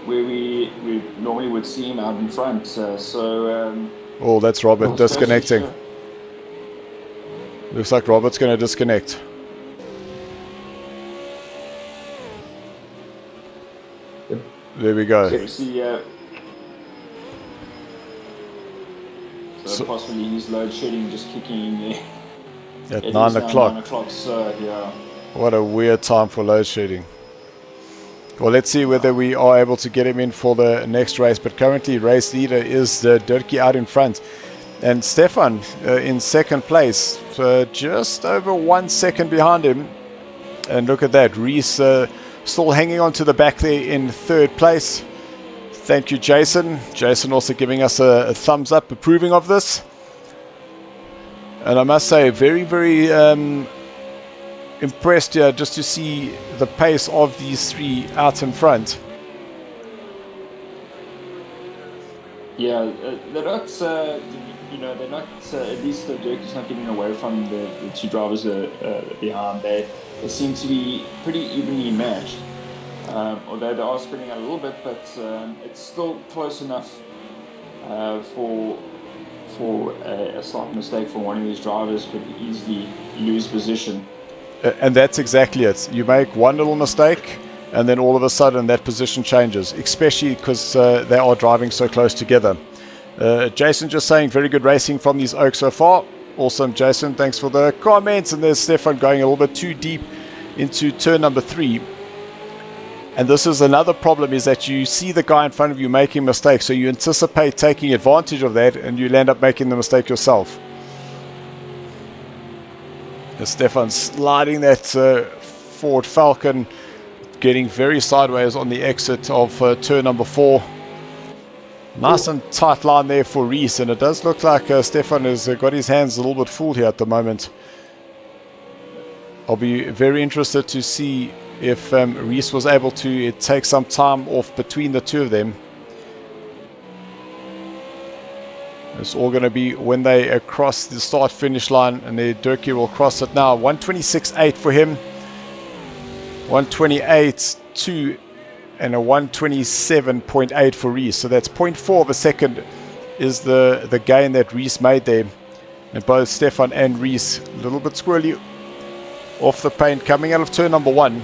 [SPEAKER 5] where we normally would see him out in front.
[SPEAKER 1] Oh, that's Robert disconnecting. Looks like Robert's going to disconnect. There we go.
[SPEAKER 5] So possibly he's load shedding just kicking in there.
[SPEAKER 1] At 9 o'clock.
[SPEAKER 5] 9 o'clock, so yeah.
[SPEAKER 1] What a weird time for load shedding. Well, let's see whether we are able to get him in for the next race. But currently, race leader is Dirkie out in front. And Stefan in 2nd place, just over 1 second behind him. And look at that, Reese still hanging on to the back there in 3rd place. Thank you, Jason. Jason also giving us a thumbs up, approving of this. And I must say, very, very impressed here just to see the pace of these 3 out in front.
[SPEAKER 5] Yeah, they're not, they're not, at least the Dirkie's not getting away from the 2 drivers behind. They seem to be pretty evenly matched. Although they are spreading out a little bit, but it's still close enough for a slight mistake for one of these drivers could easily lose position.
[SPEAKER 1] And that's exactly it. You make one little mistake, and then all of a sudden that position changes, especially because they are driving so close together. Jason just saying, very good racing from these Oaks so far. Awesome, Jason. Thanks for the comments. And there's Stefan going a little bit too deep into turn number 3. And this is another problem, is that you see the guy in front of you making mistakes, so you anticipate taking advantage of that, and you end up making the mistake yourself. And Stefan sliding that Ford Falcon, getting very sideways on the exit of turn number 4. Nice and tight line there for Reese, and it does look like Stefan has got his hands a little bit full here at the moment. I'll be very interested to see if Reese was able to take some time off between the 2 of them. It's all going to be when they cross the start-finish line, and Dirkie will cross it now. 126.8 for him, 128.2, and a 127.8 for Reese. So that's 0.4 of a second is the gain that Reese made there. And both Stefan and Reese a little bit squirrely off the paint, coming out of turn number 1.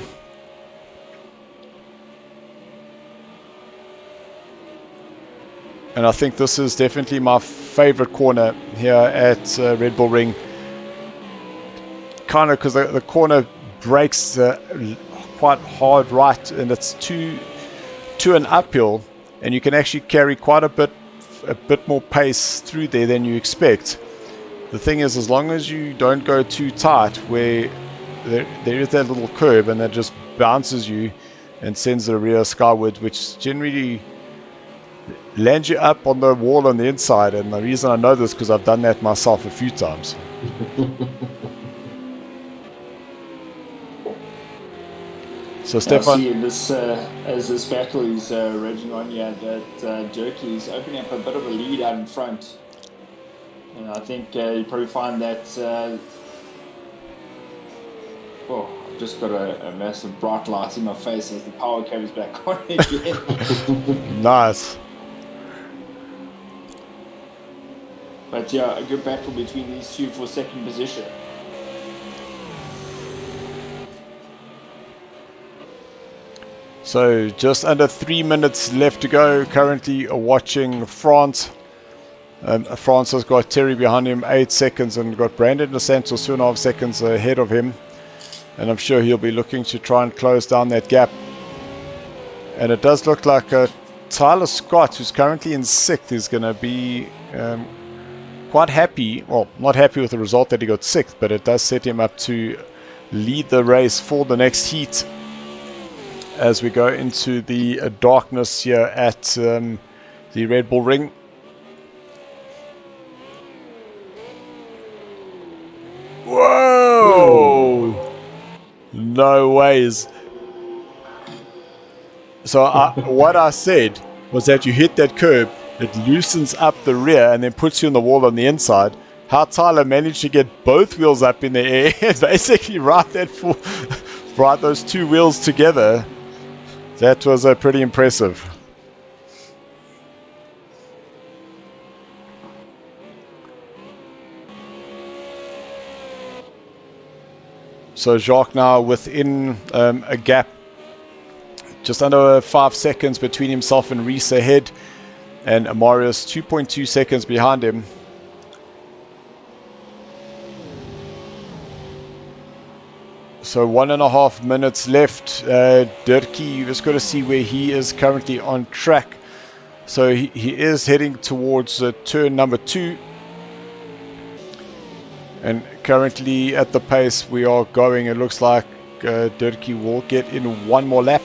[SPEAKER 1] And I think this is definitely my favorite corner here at Red Bull Ring. Kind of because the corner breaks quite hard right, and it's to an uphill, and you can actually carry quite a bit more pace through there than you expect. The thing is, as long as you don't go too tight, where there is that little curve and that just bounces you and sends the rear skyward, which generally lands you up on the wall on the inside. And the reason I know this because I've done that myself a few times. So Stefan,
[SPEAKER 5] I see this as this battle is raging on here, that Jerky is opening up a bit of a lead out in front. And I think you probably find that I've just got a massive bright light in my face as the power comes back on again.
[SPEAKER 1] Nice.
[SPEAKER 5] But yeah, a good battle between these two for second position.
[SPEAKER 1] So just under 3 minutes left to go. Currently watching France. France has got Terry behind him, 8 seconds, and got Brandon DeSantos 2.5 seconds ahead of him. And I'm sure he'll be looking to try and close down that gap. And it does look like Tyler Scott, who's currently in 6th, is going to be quite happy. Well, not happy with the result that he got 6th, but it does set him up to lead the race for the next heat as we go into the darkness here at the Red Bull Ring. Whoa! No ways. So what I said was that you hit that curb, it loosens up the rear and then puts you on the wall on the inside. How Tyler managed to get both wheels up in the air and basically ride those two wheels together, that was pretty impressive. So Jacques now within a gap, just under 5 seconds between himself and Reese ahead, and Marius 2.2 seconds behind him. So 1.5 minutes left. Dirkie, just got to see where he is currently on track. So he is heading towards turn number 2. And currently at the pace we are going, it looks like Dirkie will get in one more lap.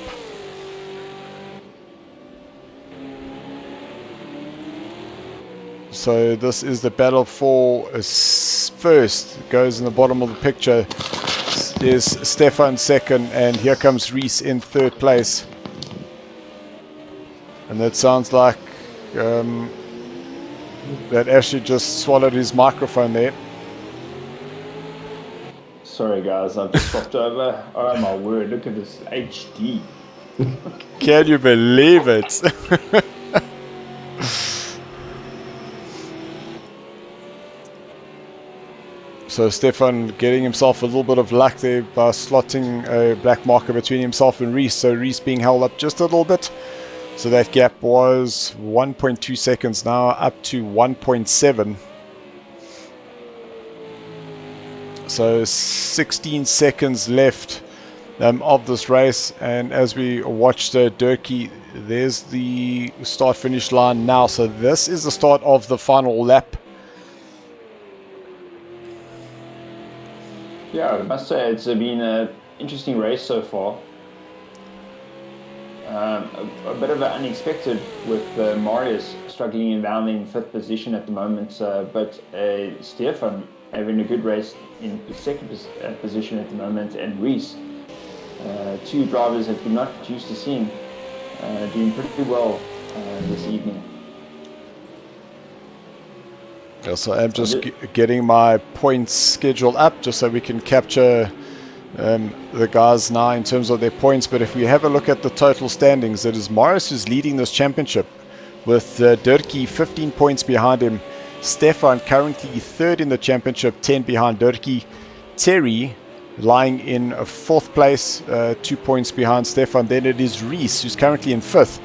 [SPEAKER 1] So this is the battle for first. Goes in the bottom of the picture is Stefan second, and here comes Reese in 3rd place. And that sounds like that Ashley just swallowed his microphone there.
[SPEAKER 2] Sorry guys, I've just swapped over. Oh my word, look at this HD.
[SPEAKER 1] Can you believe it? So Stefan getting himself a little bit of luck there by slotting a black marker between himself and Reese. So Reese being held up just a little bit. So that gap was 1.2 seconds, now up to 1.7. So 16 seconds left of this race. And as we watched Dirkie, there's the start-finish line now. So this is the start of the final lap.
[SPEAKER 2] Yeah, I must say it's been an interesting race so far. A bit of an unexpected with Marius struggling down in 5th position at the moment, but Stefan having a good race in 2nd position at the moment, and Reese, 2 drivers that we're not used to seeing, doing pretty well this evening.
[SPEAKER 1] Yeah, so I'm just getting my points schedule up just so we can capture the guys now in terms of their points. But if we have a look at the total standings, it is Marius who's leading this championship with Dirkie 15 points behind him. Stefan currently 3rd in the championship, 10 behind Dirkie. Terry lying in fourth place, 2 points behind Stefan. Then it is Reese, who's currently in fifth.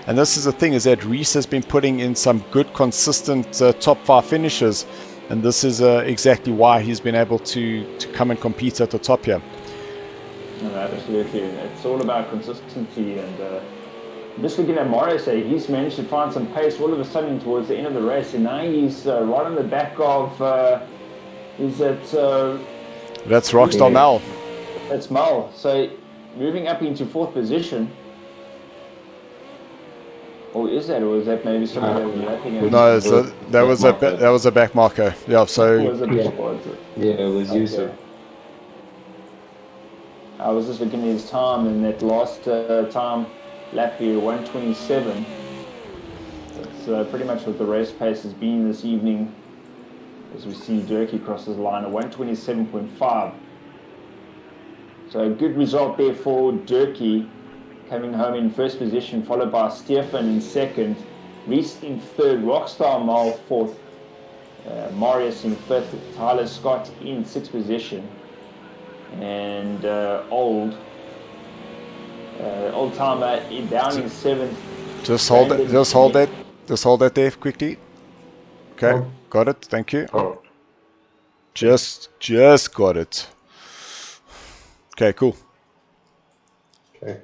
[SPEAKER 1] And this is the thing, is that Reese has been putting in some good, consistent top 5 finishes. And this is exactly why he's been able to come and compete at the top here.
[SPEAKER 2] No, absolutely. It's all about consistency. And just looking at Marius, he's managed to find some pace all of a sudden towards the end of the race. And now he's right on the back of,
[SPEAKER 1] that's Rockstar Mal.
[SPEAKER 2] That's Mal. So moving up into fourth position. Or is that maybe somebody that was lapping?
[SPEAKER 1] No, so that was a back marker. Yeah, so
[SPEAKER 3] it was Yusuf.
[SPEAKER 2] I was just looking at his time, and that last time lap here, 1:27. That's pretty much what the race pace has been this evening. As we see Durkee crosses the line at 1:27.5. So a good result there for Durkee, coming home in first position, followed by Stefan in second, Reese in third, Rockstar Mal fourth, Marius in fifth, Tyler Scott in sixth position, and old timer down in seventh.
[SPEAKER 1] Just hold that there quickly. Okay, got it. Thank you. Just got it. Okay, cool.
[SPEAKER 3] Okay.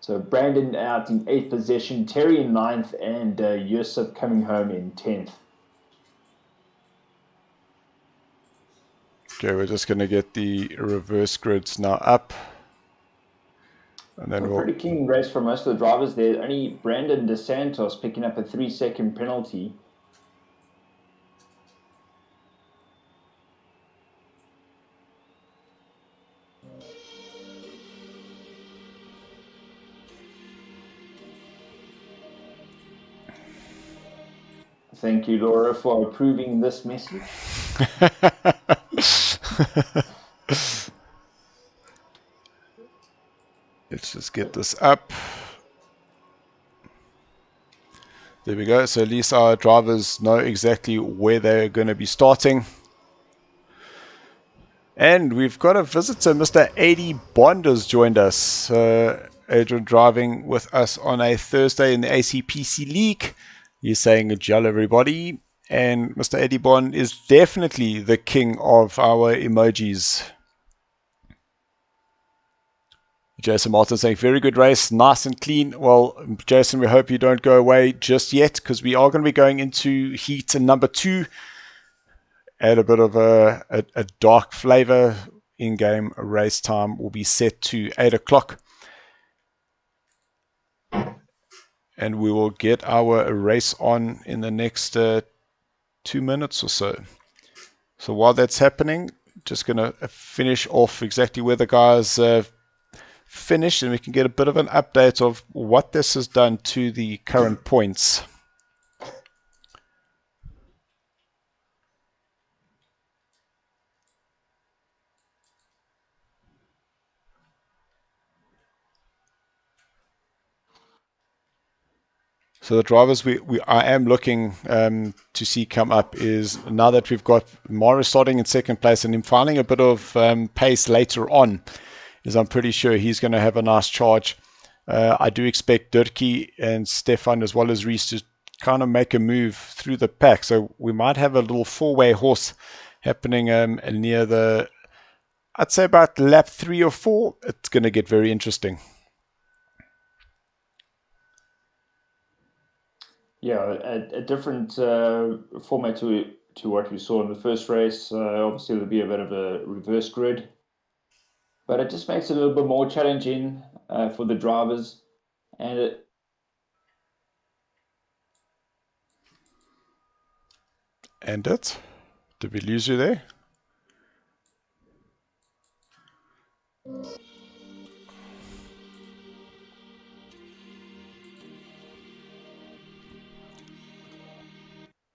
[SPEAKER 2] So Brandon out in 8th position, Terry in 9th, and Yusuf coming home in 10th.
[SPEAKER 1] Okay, we're just going to get the reverse grids now up. And then
[SPEAKER 2] Pretty clean race for most of the drivers there. Only Brandon DeSantos picking up a 3-second penalty. Thank you, Laura, for approving this message.
[SPEAKER 1] Let's just get this up. There we go. So at least our drivers know exactly where they're going to be starting. And we've got a visitor, Mr. AD Bond has joined us. Adrian driving with us on a Thursday in the ACPC League. He's saying, "Hello, everybody." And Mr. AD Bond is definitely the king of our emojis. Jason Martin saying, "Very good race, nice and clean." Well, Jason, we hope you don't go away just yet, because we are going to be going into heat number 2. Add a bit of a dark flavor. In-game race time will be set to 8 o'clock. And we will get our race on in the next 2 minutes or so. So while that's happening, just going to finish off exactly where the guys finished, and we can get a bit of an update of what this has done to the current points. So the drivers I am looking to see come up is, now that we've got Morris starting in second place and him finding a bit of pace later on, is I'm pretty sure he's going to have a nice charge. I do expect Durkee and Stefan as well as Reese to kind of make a move through the pack. So we might have a little 4-way horse happening near the, I'd say about lap 3 or 4. It's going to get very interesting.
[SPEAKER 2] Yeah, a different format to what we saw in the first race. Obviously, there'll be a bit of a reverse grid, but it just makes it a little bit more challenging for the drivers. And
[SPEAKER 1] did we lose you there?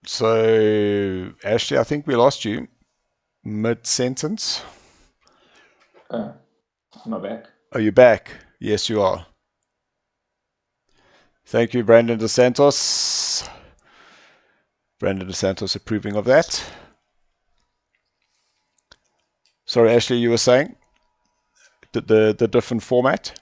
[SPEAKER 1] So, Ashley, I think we lost you mid-sentence.
[SPEAKER 2] am I back?
[SPEAKER 1] Are you back? Yes, you are. Thank you, Brandon DeSantos. Brandon DeSantos approving of that. Sorry, Ashley, you were saying the different format?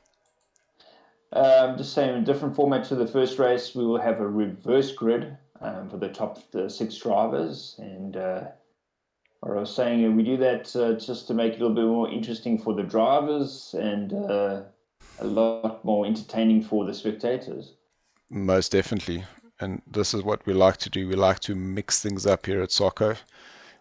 [SPEAKER 2] Just saying, a different format to the first race. We will have a reverse grid for the top 6 drivers, and what I was saying, we do that just to make it a little bit more interesting for the drivers and a lot more entertaining for the spectators.
[SPEAKER 1] Most definitely. And this is what we like to do. We like to mix things up here at SARCO.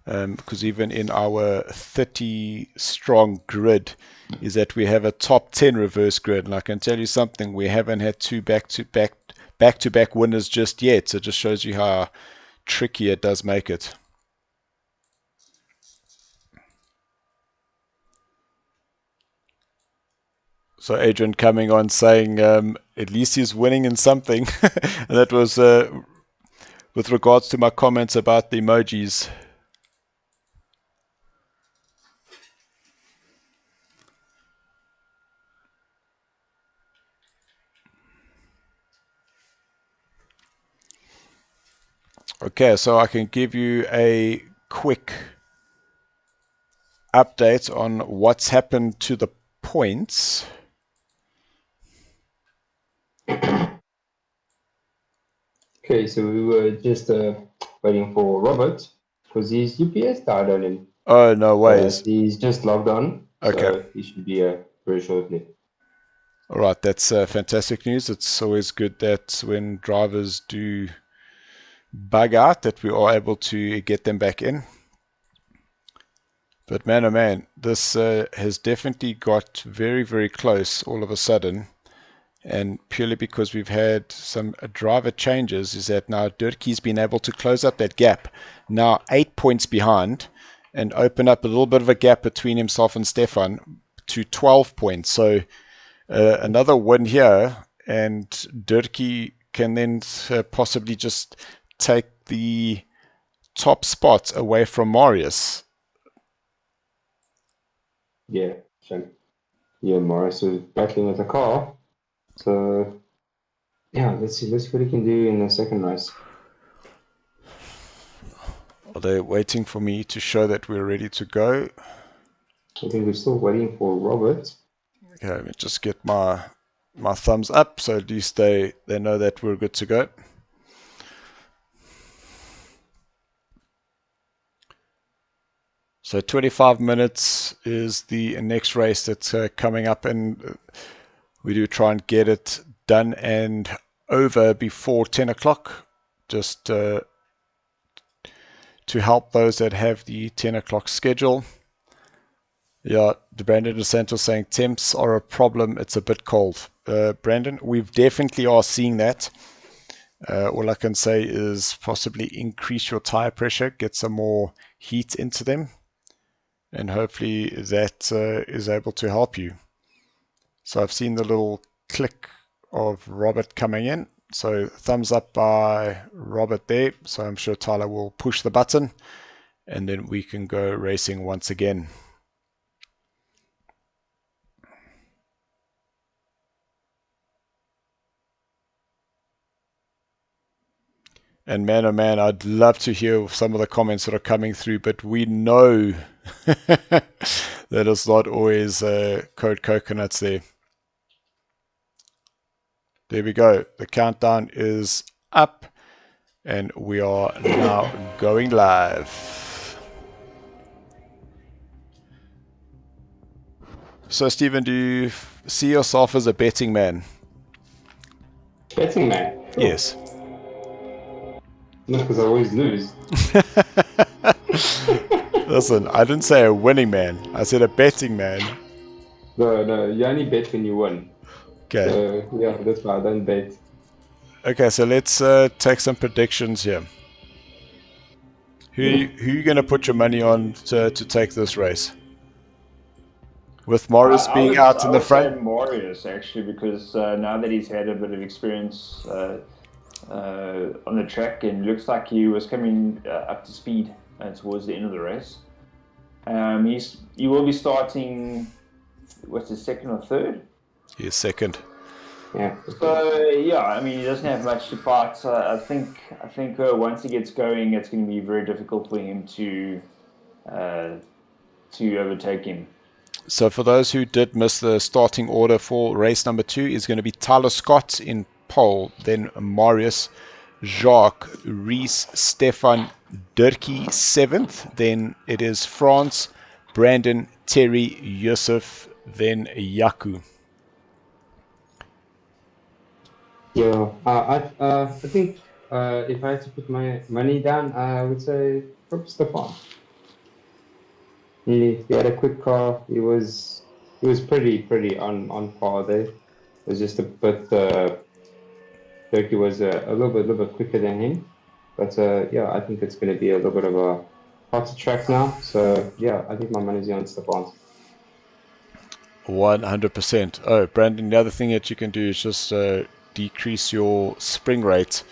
[SPEAKER 1] Because even in our 30 strong grid is that we have a top 10 reverse grid, and I can tell you something, we haven't had 2 back-to-back winners just yet, so it just shows you how tricky it does make it. So Adrian coming on saying at least he's winning in something, and that was with regards to my comments about the emojis. Okay, so I can give you a quick update on what's happened to the points.
[SPEAKER 3] Okay, so we were just waiting for Robert because his UPS died on him.
[SPEAKER 1] Oh, no ways.
[SPEAKER 3] He's just logged on,
[SPEAKER 1] Okay.
[SPEAKER 3] so he should be very shortly.
[SPEAKER 1] All right, that's fantastic news. It's always good that when drivers do bug out that we are able to get them back in. But man, oh man, this has definitely got very, very close all of a sudden. And purely because we've had some driver changes is that now Dirkie's been able to close up that gap. Now 8 points behind and open up a little bit of a gap between himself and Stefan to 12 points. So another win here, and Dirkie can then possibly just take the top spot away from Marius.
[SPEAKER 3] Yeah, shame. Yeah, Morris is battling with the car. So, yeah, let's see what he can do in the second race.
[SPEAKER 1] Are they waiting for me to show that we're ready to go?
[SPEAKER 3] I think we're still waiting for Robert.
[SPEAKER 1] Okay, let me just get my thumbs up so at least they know that we're good to go. So 25 minutes is the next race that's coming up, and we do try and get it done and over before 10 o'clock, just to help those that have the 10 o'clock schedule. Yeah, Brandon DeSantos saying temps are a problem. It's a bit cold. Brandon, we definitely are seeing that. All I can say is possibly increase your tire pressure, get some more heat into them, and hopefully that is able to help you. So I've seen the little click of Robert coming in. So thumbs up by Robert there. So I'm sure Tyler will push the button and then we can go racing once again. And man, oh man, I'd love to hear some of the comments that are coming through, but we know that it's not always code coconuts there. There we go. The countdown is up and we are now going live. So Stephen, do you see yourself as a betting man?
[SPEAKER 3] Betting man? Sure.
[SPEAKER 1] Yes.
[SPEAKER 3] Not because I always lose.
[SPEAKER 1] Listen, I didn't say a winning man. I said a betting man.
[SPEAKER 3] No, you only bet when you win.
[SPEAKER 1] Okay.
[SPEAKER 3] So, yeah, that's why I don't bet.
[SPEAKER 1] Okay, so let's take some predictions here. Who you going to put your money on to take this race? With Morris being out in the front?
[SPEAKER 2] I would say Marius, actually, because now that he's had a bit of experience on the track, and looks like he was coming up to speed towards the end of the race. He will be starting, what's his, second or third?
[SPEAKER 1] He's second.
[SPEAKER 3] Yeah.
[SPEAKER 2] So yeah, I mean, he doesn't have much to fight. I think once he gets going, it's going to be very difficult for him to to overtake him.
[SPEAKER 1] So for those who did miss the starting order for race number 2, is going to be Tyler Scott in pole, then Marius, Jacques, Reese, Stefan, Dirkie 7th, then it is France, Brandon, Terry, Yusuf, then Yaku.
[SPEAKER 3] Yeah, I think if I had to put my money down, I would say probably Stefan. He had a quick car. He was pretty on par there. It was just a bit. Turkey was a little bit quicker than him, but yeah, I think it's going to be a little bit of a harder track now. So yeah, I think my money's on Stefan.
[SPEAKER 1] 100%. Oh, Brandon, the other thing that you can do is just decrease your spring rate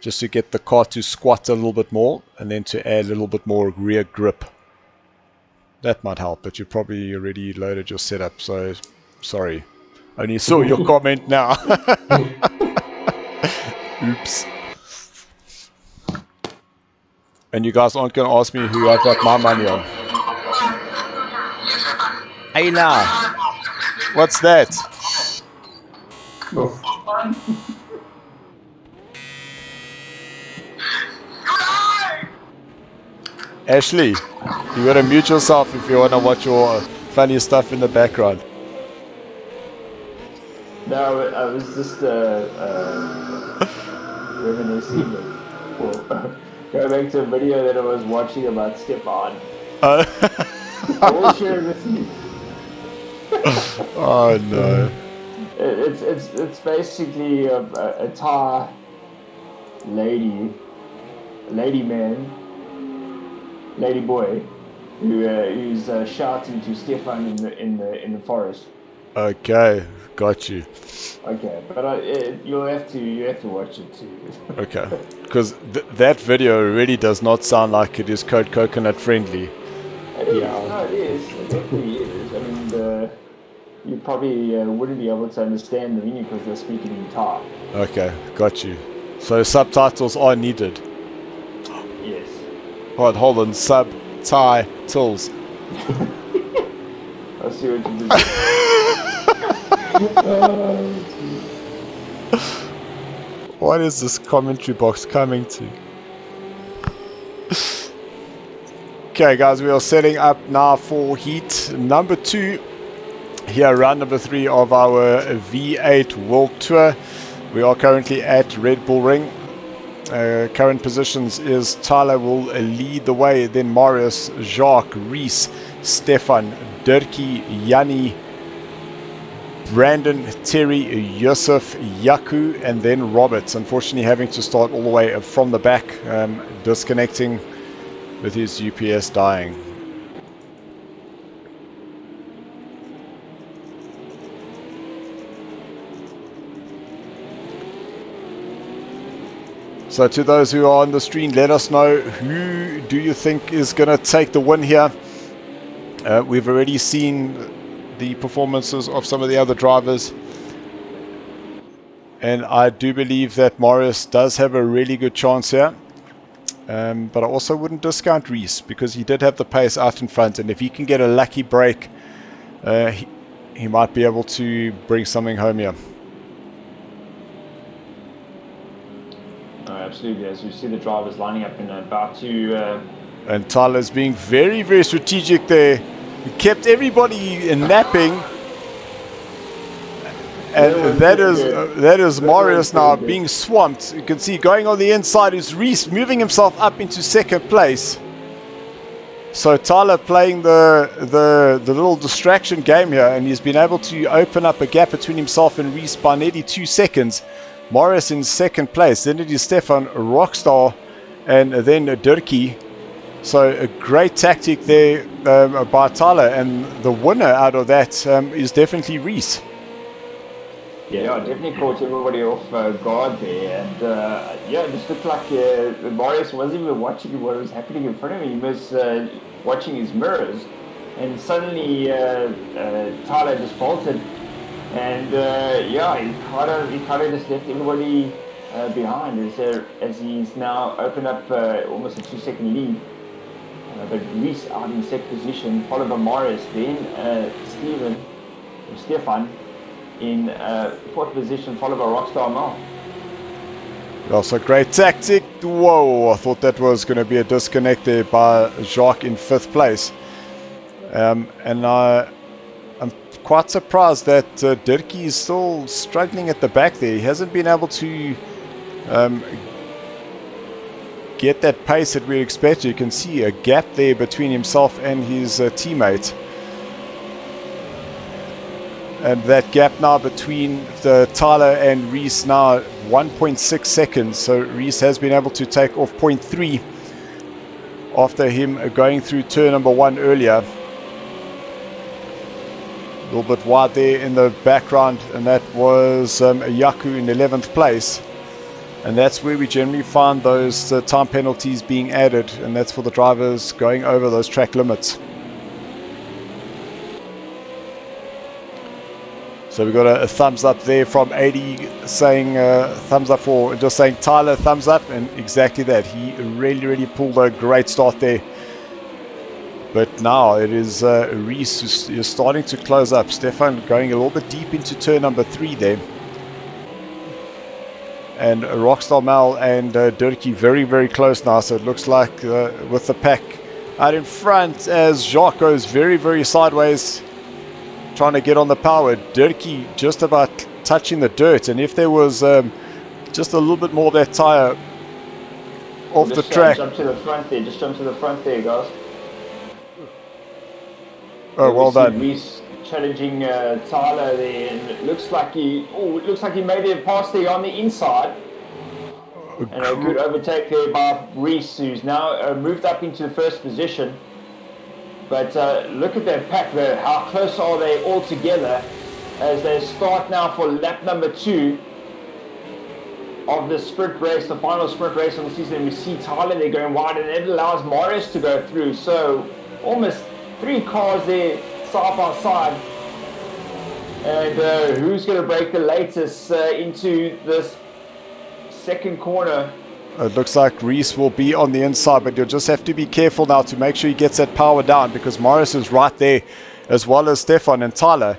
[SPEAKER 1] just to get the car to squat a little bit more and then to add a little bit more rear grip. That might help, but you probably already loaded your setup, so sorry. Only saw your comment now. Oops. And you guys aren't going to ask me who I've got my money on. Hey now. What's that?
[SPEAKER 3] Oh.
[SPEAKER 1] Ashley, you got to mute yourself if you want to watch your funny stuff in the background.
[SPEAKER 2] No, I was just reminiscing. Go back to a video that I was watching about Stefan. I will share it with you.
[SPEAKER 1] Oh no.
[SPEAKER 2] It's basically a Thai lady man, lady boy, who's shouting to Stefan in the forest.
[SPEAKER 1] Okay, got you.
[SPEAKER 2] Okay, but you have to watch it too.
[SPEAKER 1] Okay, because that video really does not sound like it is Code Coconut friendly.
[SPEAKER 2] It is. No, it is. It definitely is. I mean, you probably wouldn't be able to understand the meaning because they're speaking in Thai.
[SPEAKER 1] Okay, got you. So subtitles are needed.
[SPEAKER 2] Yes.
[SPEAKER 1] Hold on, subtitles.
[SPEAKER 2] I see what you did.
[SPEAKER 1] What is this commentary box coming to? Okay guys, we are setting up now for heat number 2. Here, round number 3 of our V8 World Tour. We are currently at Red Bull Ring. Current positions is Tyler will lead the way, then Marius, Jacques, Reese, Stefan, Dirkie, Yanni, Brandon, Terry, Yusuf, Yaku, and then Roberts. Unfortunately having to start all the way from the back, disconnecting with his UPS dying. So to those who are on the stream, let us know, who do you think is going to take the win here? We've already seen the performances of some of the other drivers, and I do believe that Marius does have a really good chance here. But I also wouldn't discount Reese because he did have the pace out in front, and if he can get a lucky break, he might be able to bring something home here.
[SPEAKER 2] Absolutely, as you see the drivers lining up and about to...
[SPEAKER 1] And Tyler's being very, very strategic there. He kept everybody napping. And that is Marius now being swamped. You can see going on the inside is Reese moving himself up into second place. So Tyler playing the little distraction game here, and he's been able to open up a gap between himself and Reese by nearly 2 seconds. Marius in second place, then it is Stefan, Rockstar, and then Dirkie. So a great tactic there by Tyler, and the winner out of that is definitely Reese.
[SPEAKER 2] Yeah, definitely caught everybody off guard there, and yeah, it just looked like Marius wasn't even watching what was happening in front of him. He was watching his mirrors, and suddenly Tyler just bolted, and yeah, he kind of just left everybody behind as he's now opened up almost a 2-second lead. but Reese out in second position, followed by Morris. Then Stefan in fourth position, followed by Rockstar Mal.
[SPEAKER 1] Also great tactic. Whoa, I thought that was going to be a disconnect there by Jacques in fifth place. And I'm quite surprised that Dirkie is still struggling at the back there. He hasn't been able to get that pace that we expected. You can see a gap there between himself and his teammate. And that gap now between Tyler and Reese now 1.6 seconds. So Reese has been able to take off 0.3 after him going through turn number 1 earlier. A little bit wide there in the background, and that was Yaku in 11th place. And that's where we generally find those time penalties being added, and that's for the drivers going over those track limits. So we got a thumbs up there from 80 saying thumbs up for just saying Tyler, thumbs up, and exactly that. He really pulled a great start there. But now it is Reese who's starting to close up. Stefan going a little bit deep into turn number 3 there. And Rockstar Mal and Dirkie very close now. So it looks like with the pack out in front as Jacques goes very sideways, trying to get on the power. Dirkie just about touching the dirt. And if there was just a little bit more of that tire off the track.
[SPEAKER 2] Jump to the front there. Just jump to the front there, guys.
[SPEAKER 1] Oh, well done.
[SPEAKER 2] Reese challenging Tyler there, and it looks like he maybe have passed there on the inside. And a good overtake there by Reese, who's now moved up into the first position. But look at that pack there. How close are they all together as they start now for lap number 2 of the sprint race, the final sprint race of the season. We see Tyler there going wide, and it allows Morris to go through. So almost 3 cars there side by side, and who's going to break the latest into this second corner?
[SPEAKER 1] It looks like Reese will be on the inside, but you'll just have to be careful now to make sure he gets that power down, because Morris is right there as well as Stefan and Tyler.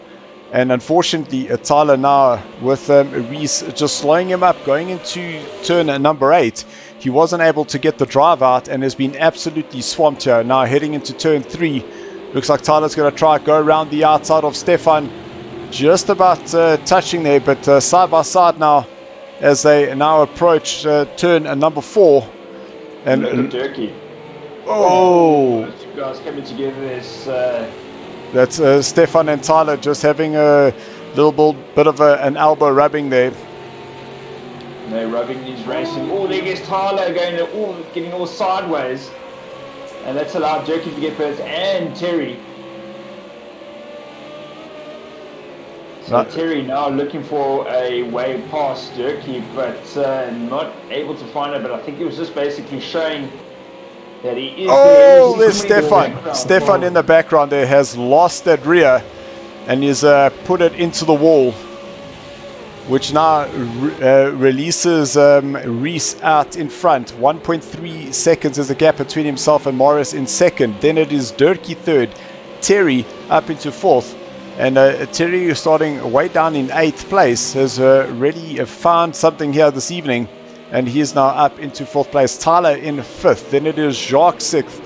[SPEAKER 1] And unfortunately Tyler now with Reese just slowing him up going into turn number 8. He wasn't able to get the drive out and has been absolutely swamped here. Now heading into turn 3. Looks like Tyler's going to try go around the outside of Stefan. Just about touching there, but side by side now as they now approach turn number 4. And
[SPEAKER 2] look at Dirkie.
[SPEAKER 1] Oh!
[SPEAKER 2] Two guys coming together.
[SPEAKER 1] That's Stefan and Tyler just having a little bit of an elbow rubbing there.
[SPEAKER 2] They're rubbing his racing. Oh, there goes Tyler getting all sideways. And that's allowed Dirkie to get first, and Terry. So Terry now looking for a way past Dirkie, but not able to find it. But I think he was just basically showing that he is.
[SPEAKER 1] Oh, there's Stefan. Stefan in the background there has lost that rear and he's put it into the wall, which now releases Reese out in front. 1.3 seconds is the gap between himself and Morris in second. Then it is Dirkie third, Terry up into fourth. And Terry, is starting way down in 8th place, has really found something here this evening. And he is now up into 4th place. Tyler in 5th. Then it is Jacques 6th.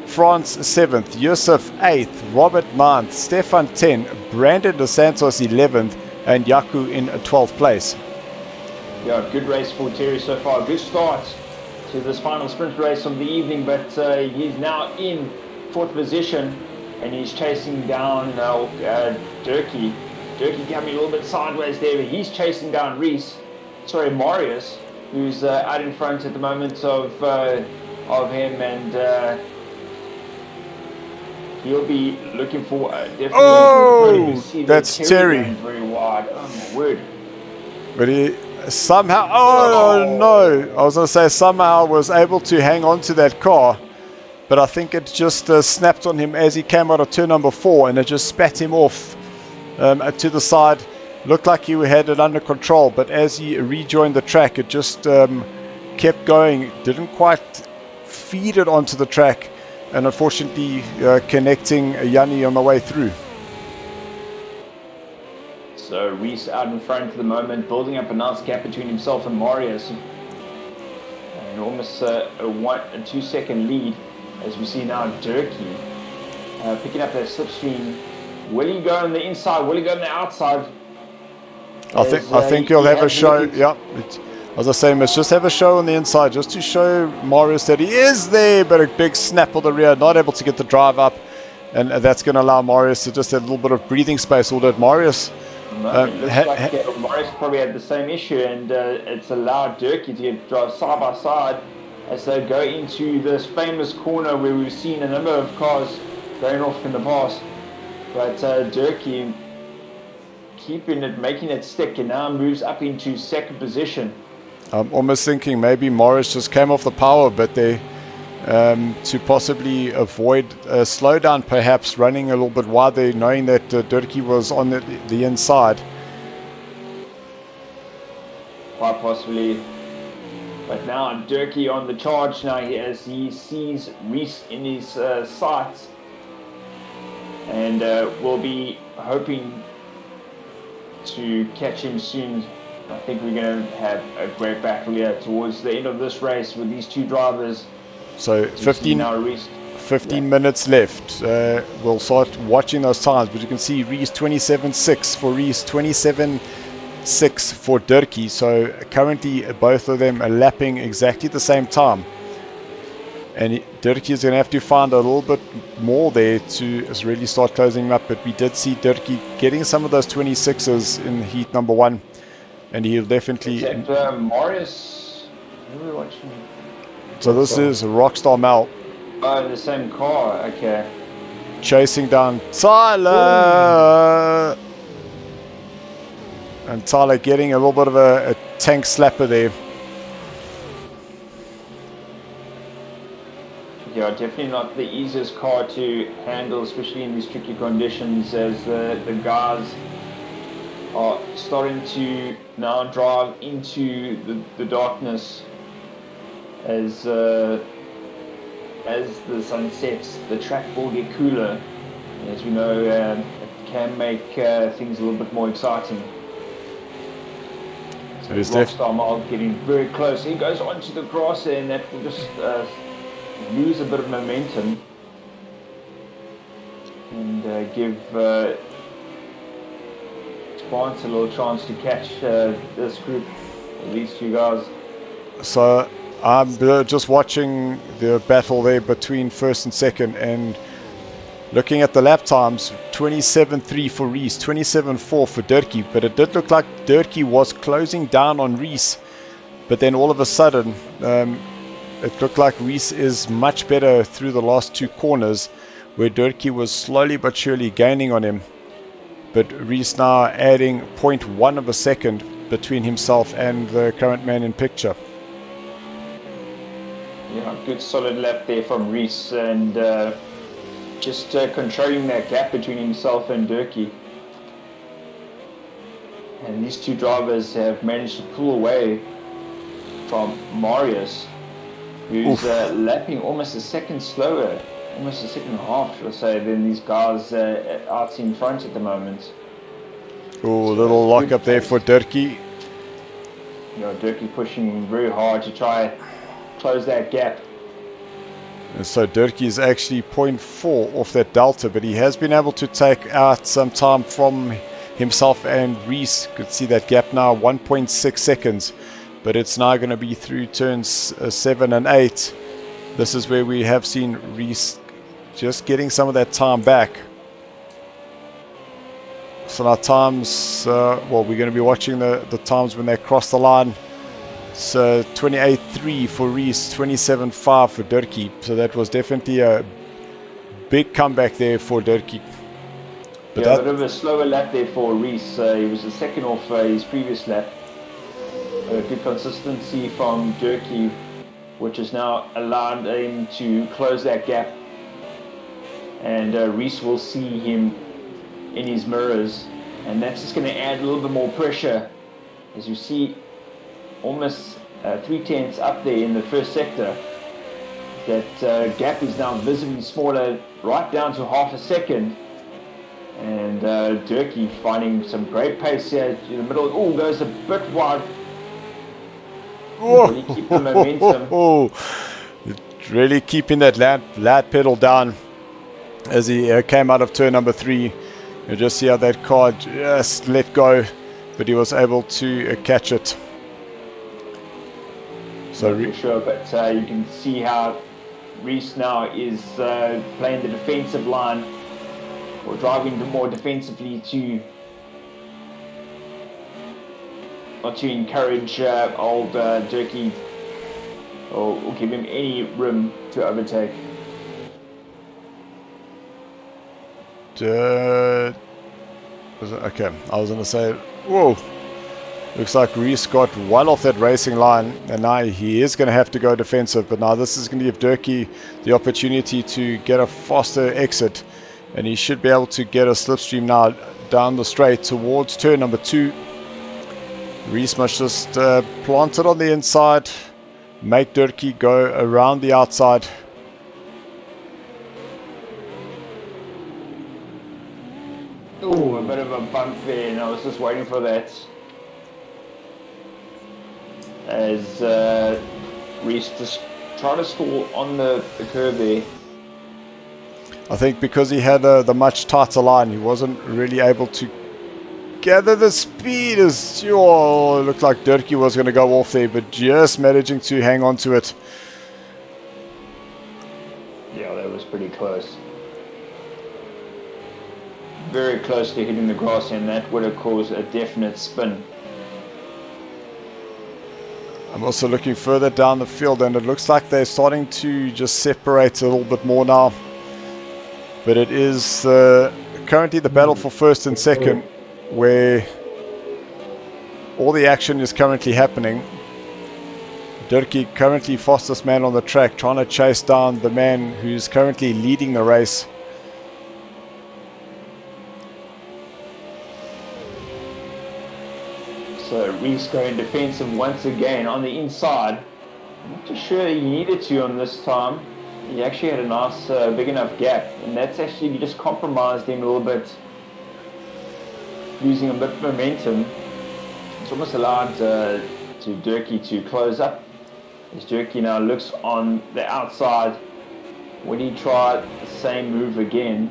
[SPEAKER 1] France 7th. Yusuf 8th. Robert 9th. Stefan 10th. Brandon Dos Santos 11th. And Yaku in 12th place.
[SPEAKER 2] Yeah, good race for Terry so far. Good start to this final sprint race of the evening, but he's now in 4th position and he's chasing down Dirkie. Dirkie coming a little bit sideways there, but he's chasing down Marius, who's out in front at the moment of him, and he'll be looking for definitely.
[SPEAKER 1] Oh, that's Terry.
[SPEAKER 2] Very wide. Oh my word!
[SPEAKER 1] But he somehow. Oh no! I was going to say somehow was able to hang on to that car, but I think it just snapped on him as he came out of turn number 4, and it just spat him off to the side. Looked like he had it under control, but as he rejoined the track, it just kept going. Didn't quite feed it onto the track. and unfortunately connecting Yanni on the way through.
[SPEAKER 2] So Reese out in front at the moment, building up a nice gap between himself and Marius. And almost a 2-second lead, as we see now Durkee picking up that slipstream. Will he go on the inside? Will he go on the outside?
[SPEAKER 1] I think he'll have a show. Yeah, as I say, must just have a show on the inside, just to show Marius that he is there. But a big snap on the rear, not able to get the drive up, and that's going to allow Marius to just have a little bit of breathing space. Although Marius,
[SPEAKER 2] it looks like Marius probably had the same issue, and it's allowed Durkee to drive side by side as they go into this famous corner where we've seen a number of cars going off in the past. But Durkee keeping it, making it stick, and now moves up into second position.
[SPEAKER 1] I'm almost thinking maybe Morris just came off the power, but they to possibly avoid a slowdown, perhaps running a little bit wider, knowing that Durkee was on the inside.
[SPEAKER 2] Quite possibly. But now Durkee on the charge now as he sees Reese in his sights, and will be hoping to catch him soon. I think we're going to have a great battle here towards the end of this race with these two drivers.
[SPEAKER 1] So 15 minutes left. We'll start watching those times, but you can see Reese 27.6 for Reese, 27.6 for Durkee. So currently both of them are lapping exactly the same time. And Durkee is going to have to find a little bit more there to really start closing him up. But we did see Durkee getting some of those 26s in heat number 1. And he'll definitely...
[SPEAKER 2] Except Morris... Who are we watching?
[SPEAKER 1] So this is Rockstar Mel.
[SPEAKER 2] Oh, the same car. Okay.
[SPEAKER 1] Chasing down Tyler. And Tyler getting a little bit of a tank slapper there.
[SPEAKER 2] Yeah, definitely not the easiest car to handle, especially in these tricky conditions, as the guys are starting to now drive into the darkness as the sun sets. The track will get cooler. As we know, it can make things a little bit more exciting. So Rockstar Mile getting very close. He goes onto the grass there, and that will just lose a bit of momentum and give France a little chance to catch this group, these two guys.
[SPEAKER 1] So I'm just watching the battle there between first and second, and looking at the lap times, 27.3 for Reese, 27.4 for Durkee, but it did look like Durkee was closing down on Reese, but then all of a sudden it looked like Reese is much better through the last two corners, where Durkee was slowly but surely gaining on him. But Reese now adding 0.1 of a second between himself and the current man in picture.
[SPEAKER 2] Yeah, good solid lap there from Reese, and just controlling that gap between himself and Durkee. And these two drivers have managed to pull away from Marius, who's lapping almost a second slower, almost a second and a half, should I say, than these guys out in front at the moment.
[SPEAKER 1] Oh, little lock up there for Durkee.
[SPEAKER 2] Yeah, Durkee pushing very hard to try close that gap.
[SPEAKER 1] And so Durkee is actually 0.4 off that delta, but he has been able to take out some time from himself and Reese. Could see that gap now, 1.6 seconds. But it's now going to be through turns 7 and 8. This is where we have seen Reese just getting some of that time back. So now times, well, we're going to be watching the times when they cross the line. So 28.3 for Reese, 27.5 for Durkee. So that was definitely a big comeback there for Durkee.
[SPEAKER 2] But yeah, a bit of a slower lap there for Reese. He was the second off his previous lap. Good consistency from Durkee, which has now allowed him to close that gap. And Reese will see him in his mirrors, and that's just going to add a little bit more pressure. As you see, almost 3/10 up there in the first sector. That gap is now visibly smaller, right down to half a second. And Durkee finding some great pace here in the middle. Oh, goes a bit wide. Will he keep the momentum?
[SPEAKER 1] Really keeping that lad pedal down as he came out of turn number 3. You just see how that car just let go, but he was able to catch it. So
[SPEAKER 2] for sure, but you can see how Reese now is playing the defensive line, or driving more defensively to not to encourage old Durkee or give him any room to overtake.
[SPEAKER 1] Okay, I was going to say, whoa, looks like Reese got well off that racing line, and now he is going to have to go defensive, but now this is going to give Durkee the opportunity to get a faster exit, and he should be able to get a slipstream now down the straight towards turn number 2. Reese must just plant it on the inside, make Durkee go around the outside.
[SPEAKER 2] Oh, a bit of a bump there, and I was just waiting for that. As Reese just tried to stall on the curve there.
[SPEAKER 1] I think because he had the much tighter line, he wasn't really able to gather the speed. As it looked like Durkee was going to go off there, but just managing to hang on to it.
[SPEAKER 2] Yeah, that was pretty close. Very close to hitting the grass, and that would have caused a definite spin.
[SPEAKER 1] I'm also looking further down the field, and it looks like they're starting to just separate a little bit more now. But it is currently the battle for first and second, where all the action is currently happening. Durkee currently fastest man on the track, trying to chase down the man who's currently leading the race.
[SPEAKER 2] So Reese going defensive once again on the inside. I'm not too sure he needed to on this time. He actually had a nice big enough gap, and that's actually just compromised him a little bit, losing a bit of momentum. It's almost allowed to Durkee to close up. As Durkee now looks on the outside, when he tried the same move again,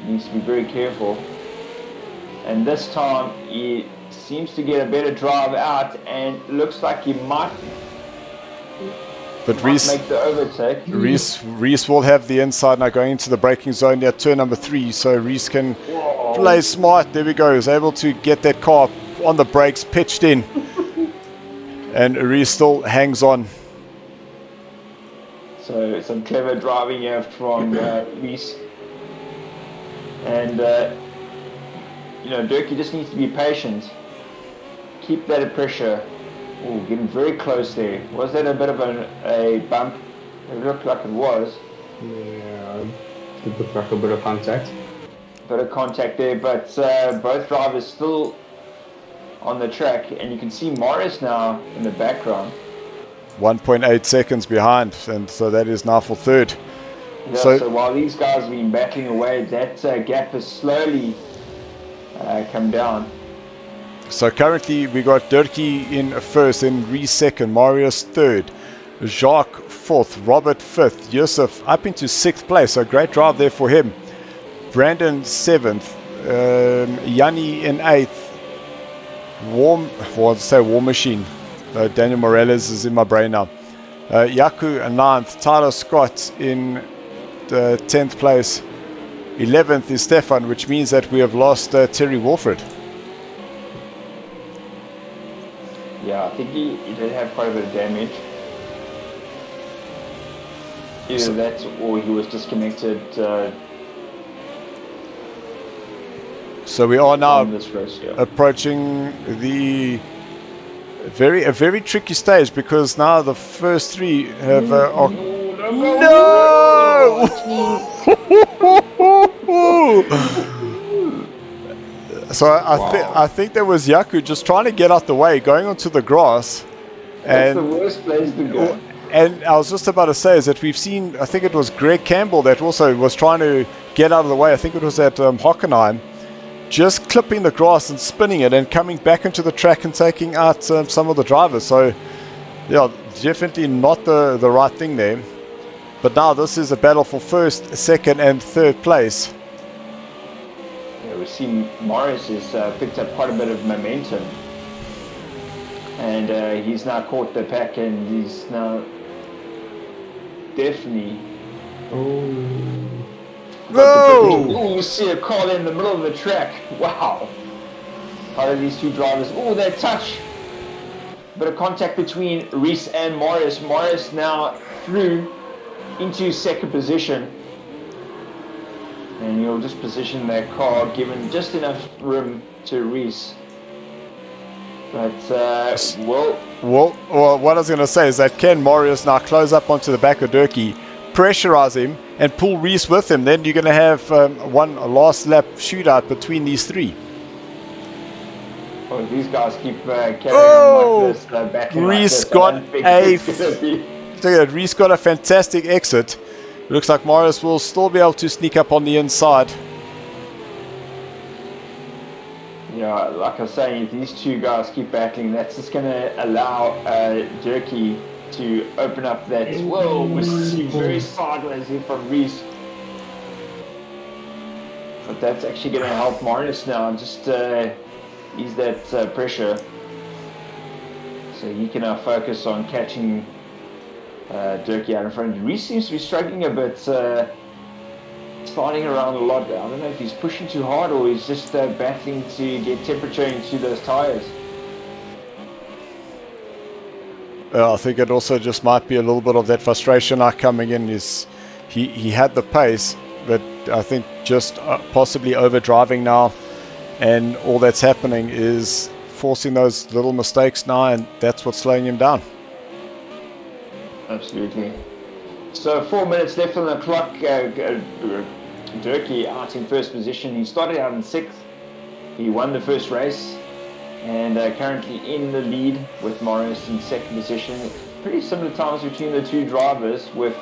[SPEAKER 2] he needs to be very careful. And this time he seems to get a better drive out, and looks like he might make the overtake.
[SPEAKER 1] Reese will have the inside now going into the braking zone at turn number 3, so Reese can play smart. There we go. He's able to get that car on the brakes, pitched in, and Reese still hangs on.
[SPEAKER 2] So some clever driving here from Reese, and Durkee just needs to be patient. Keep that at pressure. Oh, getting very close there. Was that a bit of a bump? It looked like it was.
[SPEAKER 3] Yeah, it looked like a bit of contact.
[SPEAKER 2] Bit of contact there, but both drivers still on the track, and you can see Morris now in the background.
[SPEAKER 1] 1.8 seconds behind, and so that is now for third.
[SPEAKER 2] Yeah, so while these guys have been battling away, that gap has slowly come down.
[SPEAKER 1] So currently we got Durkee in first, then Reese second, Marius third, Jacques fourth, Robert fifth, Yusuf up into 6th place, so great drive there for him. Brandon 7th, Yanni in 8th, War Machine, Daniel Morales is in my brain now. Yaku 9th, Tyler Scott in the 10th place, 11th is Stefan, which means that we have lost Terry Wolford.
[SPEAKER 2] Yeah, I think he did have quite a bit of damage. Either that or he was disconnected.
[SPEAKER 1] So we are now
[SPEAKER 2] this race, yeah.
[SPEAKER 1] approaching a very tricky stage, because now the first 3 have no! So I think there was Yaku just trying to get out the way, going onto the grass.
[SPEAKER 2] That's the worst place to go.
[SPEAKER 1] And I was just about to say is that we've seen, I think it was Greg Campbell that also was trying to get out of the way. I think it was at Hockenheim, just clipping the grass and spinning it and coming back into the track and taking out some of the drivers. So, yeah, definitely not the right thing there. But now this is a battle for first, second, and third place.
[SPEAKER 2] Yeah, we've seen Morris has picked up quite a bit of momentum. And he's now caught the pack, and he's now definitely...
[SPEAKER 1] No!
[SPEAKER 2] You see a car in the middle of the track. Wow. How do these two drivers... Oh, they touch. Bit of contact between Reese and Morris. Morris now through into second position. And he'll just position that car, given just enough room to Reese. But,
[SPEAKER 1] Well, what I was going to say is that can Marius now close up onto the back of Durkee, pressurize him, and pull Reese with him? Then you're going to have one last lap shootout between these three.
[SPEAKER 2] Well, these guys keep carrying on like this, backing
[SPEAKER 1] Reese
[SPEAKER 2] like this.
[SPEAKER 1] Reese got a fantastic exit. Looks like Marius will still be able to sneak up on the inside.
[SPEAKER 2] Yeah, like I was saying, if these two guys keep battling, that's just going to allow Durkee to open up that. Whoa, we're very sideways here from Reese. But that's actually going to help Marius now, just ease that pressure. So he can now focus on catching Durkee out in front. Reese seems to be struggling a bit, sliding around a lot. I don't know if he's pushing too hard or he's just battling to get temperature into those tires.
[SPEAKER 1] I think it also just might be a little bit of that frustration now coming in. Is he had the pace, but I think just possibly overdriving now, and all that's happening is forcing those little mistakes now, and that's what's slowing him down.
[SPEAKER 2] Absolutely. So 4 minutes left on the clock. Durkee out in first position. He started out in sixth. He won the first race, and currently in the lead with Morris in second position. Pretty similar times between the two drivers, with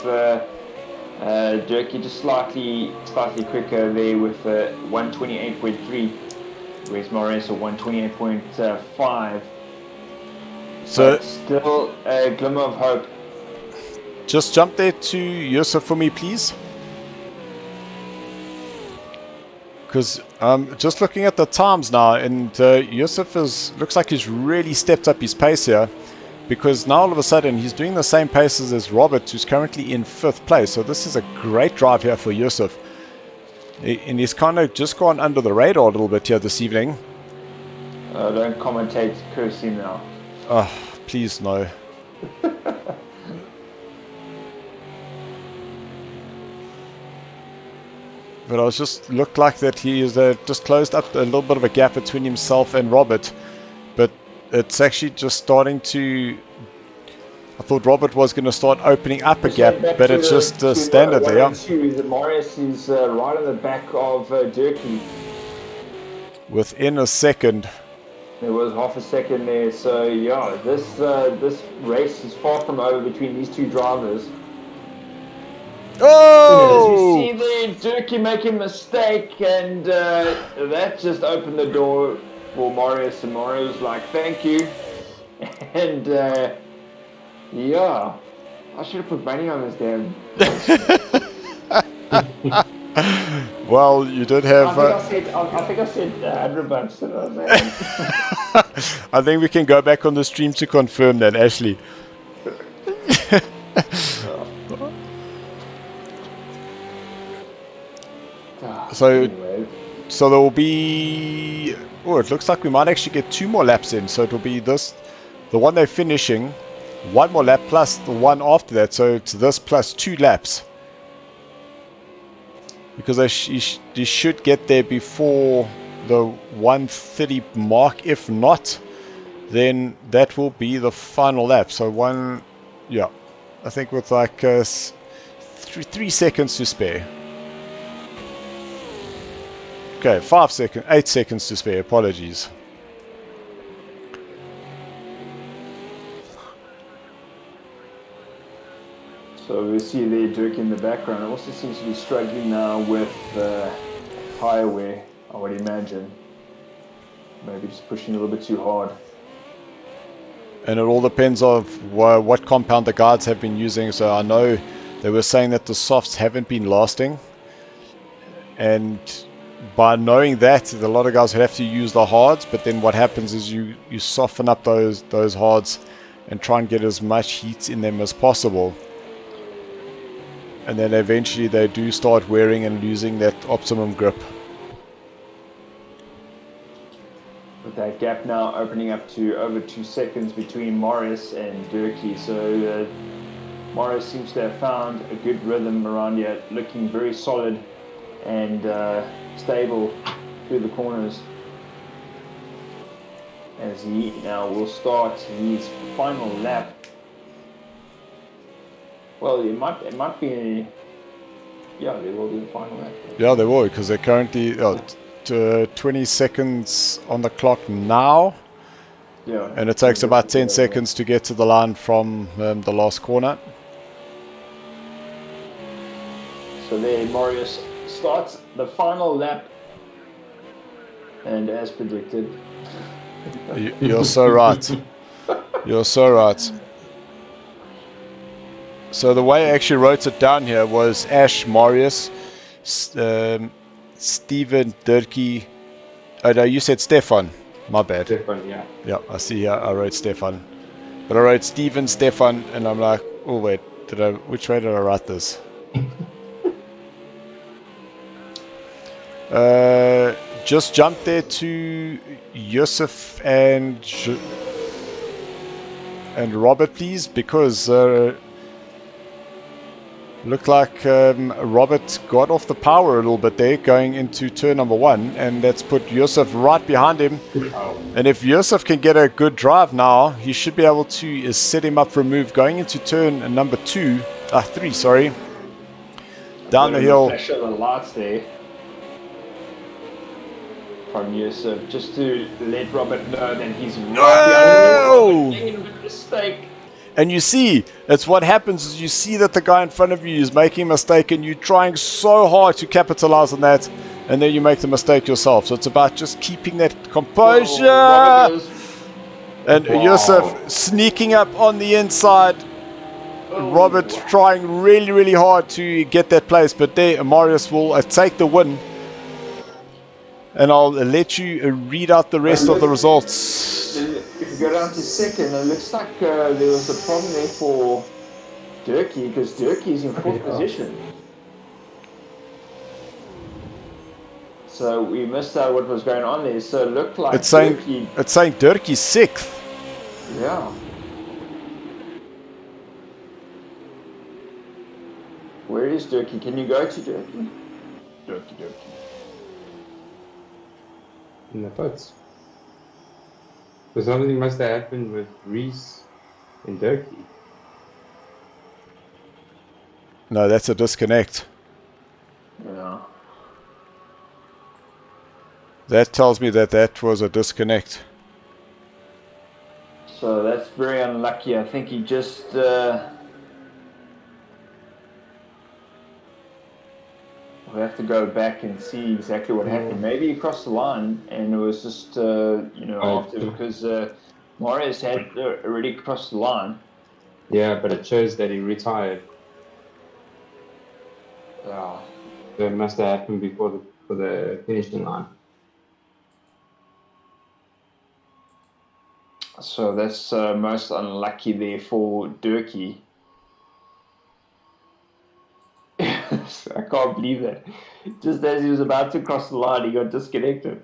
[SPEAKER 2] Durkee just slightly quicker there with 128.3, whereas Morris at 128.5.
[SPEAKER 1] So
[SPEAKER 2] but still a glimmer of hope.
[SPEAKER 1] Just jump there to Yusuf for me, please. Because just looking at the times now, and Yusuf looks like he's really stepped up his pace here, because now all of a sudden he's doing the same paces as Robert, who's currently in fifth place. So this is a great drive here for Yusuf. And he's kind of just gone under the radar a little bit here this evening.
[SPEAKER 2] Don't commentate, curse him now.
[SPEAKER 1] Oh, please no. But I was just looked like that he is just closed up a little bit of a gap between himself and Robert. But it's actually just starting to... I thought Robert was going to start opening up a gap, but it's just standard there.
[SPEAKER 2] Morris is right on the back of Durkee.
[SPEAKER 1] Within a second.
[SPEAKER 2] There was half a second there, so yeah, this race is far from over between these two drivers.
[SPEAKER 1] Oh!
[SPEAKER 2] As we see there, Durkee making a mistake, and that just opened the door for Marius, and Marius was like, thank you. And yeah, I should have put money on this damn.
[SPEAKER 1] Well, you did have...
[SPEAKER 2] I think I said $100, didn't I, man?
[SPEAKER 1] I think we can go back on the stream to confirm that, Ashley. So there will be... Oh, it looks like we might actually get 2 more laps in. So it will be this, the one they're finishing, 1 more lap plus the one after that. So it's this plus 2 laps. Because they should get there before the 1:30 mark. If not, then that will be the final lap. So I think with like 3 seconds to spare. Okay, 8 seconds to spare. Apologies.
[SPEAKER 2] So we see there Dirk in the background. It also seems to be struggling now with tire wear, I would imagine. Maybe just pushing a little bit too hard.
[SPEAKER 1] And it all depends on what compound the guards have been using. So I know they were saying that the softs haven't been lasting. And by knowing that, a lot of guys have to use the hards. But then what happens is you soften up those hards and try and get as much heat in them as possible. And then eventually they do start wearing and losing that optimum grip.
[SPEAKER 2] With that gap now opening up to over 2 seconds between Morris and Durkee. So Morris seems to have found a good rhythm around here, looking very solid and stable through the corners. As he now will start his final lap. Well, it might be, yeah, they will do the final lap.
[SPEAKER 1] Yeah, they will, because they're currently 20 seconds on the clock now.
[SPEAKER 2] Yeah.
[SPEAKER 1] And it takes about 10 seconds to get to the line from the last corner.
[SPEAKER 2] So there, Marius starts the final lap. And as predicted.
[SPEAKER 1] You're so right. You're so right. So the way I actually wrote it down here was Ash, Marius, Steven, Dirkie. Oh no, you said Stefan. My bad.
[SPEAKER 3] Stefan, yeah.
[SPEAKER 1] Yeah, I see here. I wrote Stefan, but I wrote Steven, Stefan, and I'm like, oh wait, which way did I write this? Just jump there to Yusuf and Robert, please, because looked like Robert got off the power a little bit there going into turn number 1, and that's put Yusuf right behind him. And if Yusuf can get a good drive now, he should be able to set him up for a move going into turn number 3, sorry. Down the hill.
[SPEAKER 2] Flash of the lights there from Yusuf, just to let Robert know that he's right behind him. Making a mistake.
[SPEAKER 1] And you see, it's what happens is you see that the guy in front of you is making a mistake and you're trying so hard to capitalize on that, and then you make the mistake yourself. So it's about just keeping that composure. And Yusuf sneaking up on the inside. Robert trying really, really hard to get that place, but there Marius will take the win. And I'll let you read out the rest of the results.
[SPEAKER 2] If you go down to second, it looks like there was a problem there for Dirkie, because Dirkie's in 4th position. So we missed out what was going on there. So it looked like
[SPEAKER 1] it's saying Dirkie's 6th.
[SPEAKER 2] Yeah. Where is Dirkie? Can you go to Dirkie? Dirkie.
[SPEAKER 3] In the pits. So something must have happened with Reese and Dirkie.
[SPEAKER 1] No, that's a disconnect.
[SPEAKER 2] Yeah.
[SPEAKER 1] That tells me that was a disconnect.
[SPEAKER 2] So that's very unlucky. I think he just we'll have to go back and see exactly what happened. Maybe he crossed the line and it was just after, because Marius had already crossed the line.
[SPEAKER 3] Yeah, but it shows that he retired.
[SPEAKER 2] Yeah.
[SPEAKER 3] So it must have happened before the finishing line.
[SPEAKER 2] So that's most unlucky there for Dirkie. I can't believe that. Just as he was about to cross the line, he got disconnected.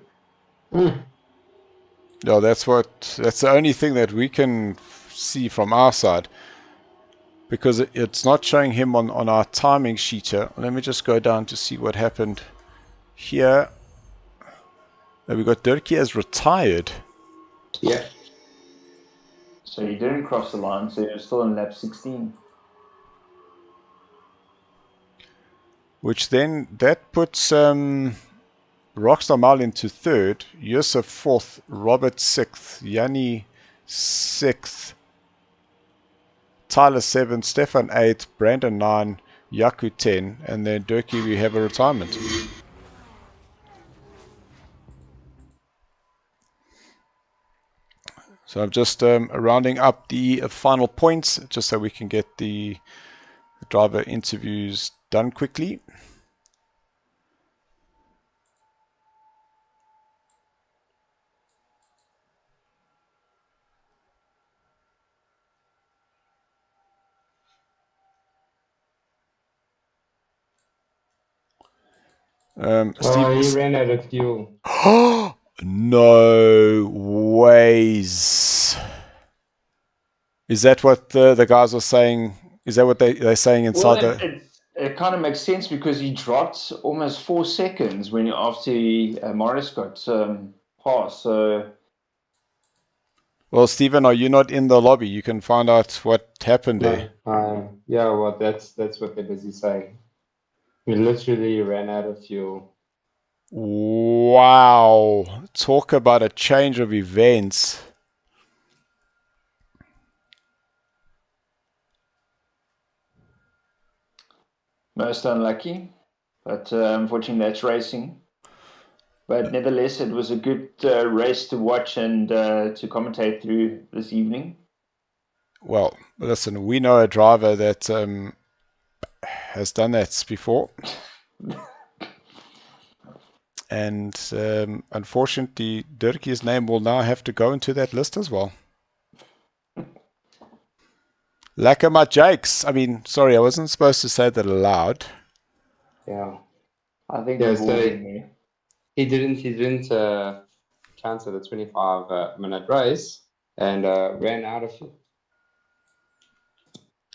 [SPEAKER 1] No, that's the only thing that we can see from our side, because it's not showing him on our timing sheet here. Let me just go down to see what happened here. We got Dirkie as retired.
[SPEAKER 3] Yeah.
[SPEAKER 2] So he didn't cross the line, so he was still in lap 16.
[SPEAKER 1] Which then, that puts Rockstar Mal into 3rd, Yusuf 4th, Robert 6th, Yanni 6th, Tyler 7, Stefan 8, Brandon 9, Yaku 10, and then Durkee, we have a retirement. So I'm just rounding up the final points just so we can get the driver interviews done quickly.
[SPEAKER 3] He ran out of fuel.
[SPEAKER 1] No ways. Is that what the guys are saying? Is that what they're saying inside
[SPEAKER 2] It kind of makes sense because he dropped almost 4 seconds after Morris got passed. So,
[SPEAKER 1] well, Stephen, are you not in the lobby? You can find out what happened there.
[SPEAKER 3] Yeah, well, that's what they're busy saying. We literally ran out of fuel.
[SPEAKER 1] Wow. Talk about a change of events.
[SPEAKER 2] most unlucky, but unfortunately that's racing. But nevertheless, it was a good race to watch and to commentate through this evening.
[SPEAKER 1] Well, listen, we know a driver that has done that before. And unfortunately, Durkee's name will now have to go into that list as well. Lekker my Jakes. I mean, sorry, I wasn't supposed to say that aloud.
[SPEAKER 3] Yeah.
[SPEAKER 2] I think
[SPEAKER 3] he didn't cancel the 25-minute race and ran out of fuel.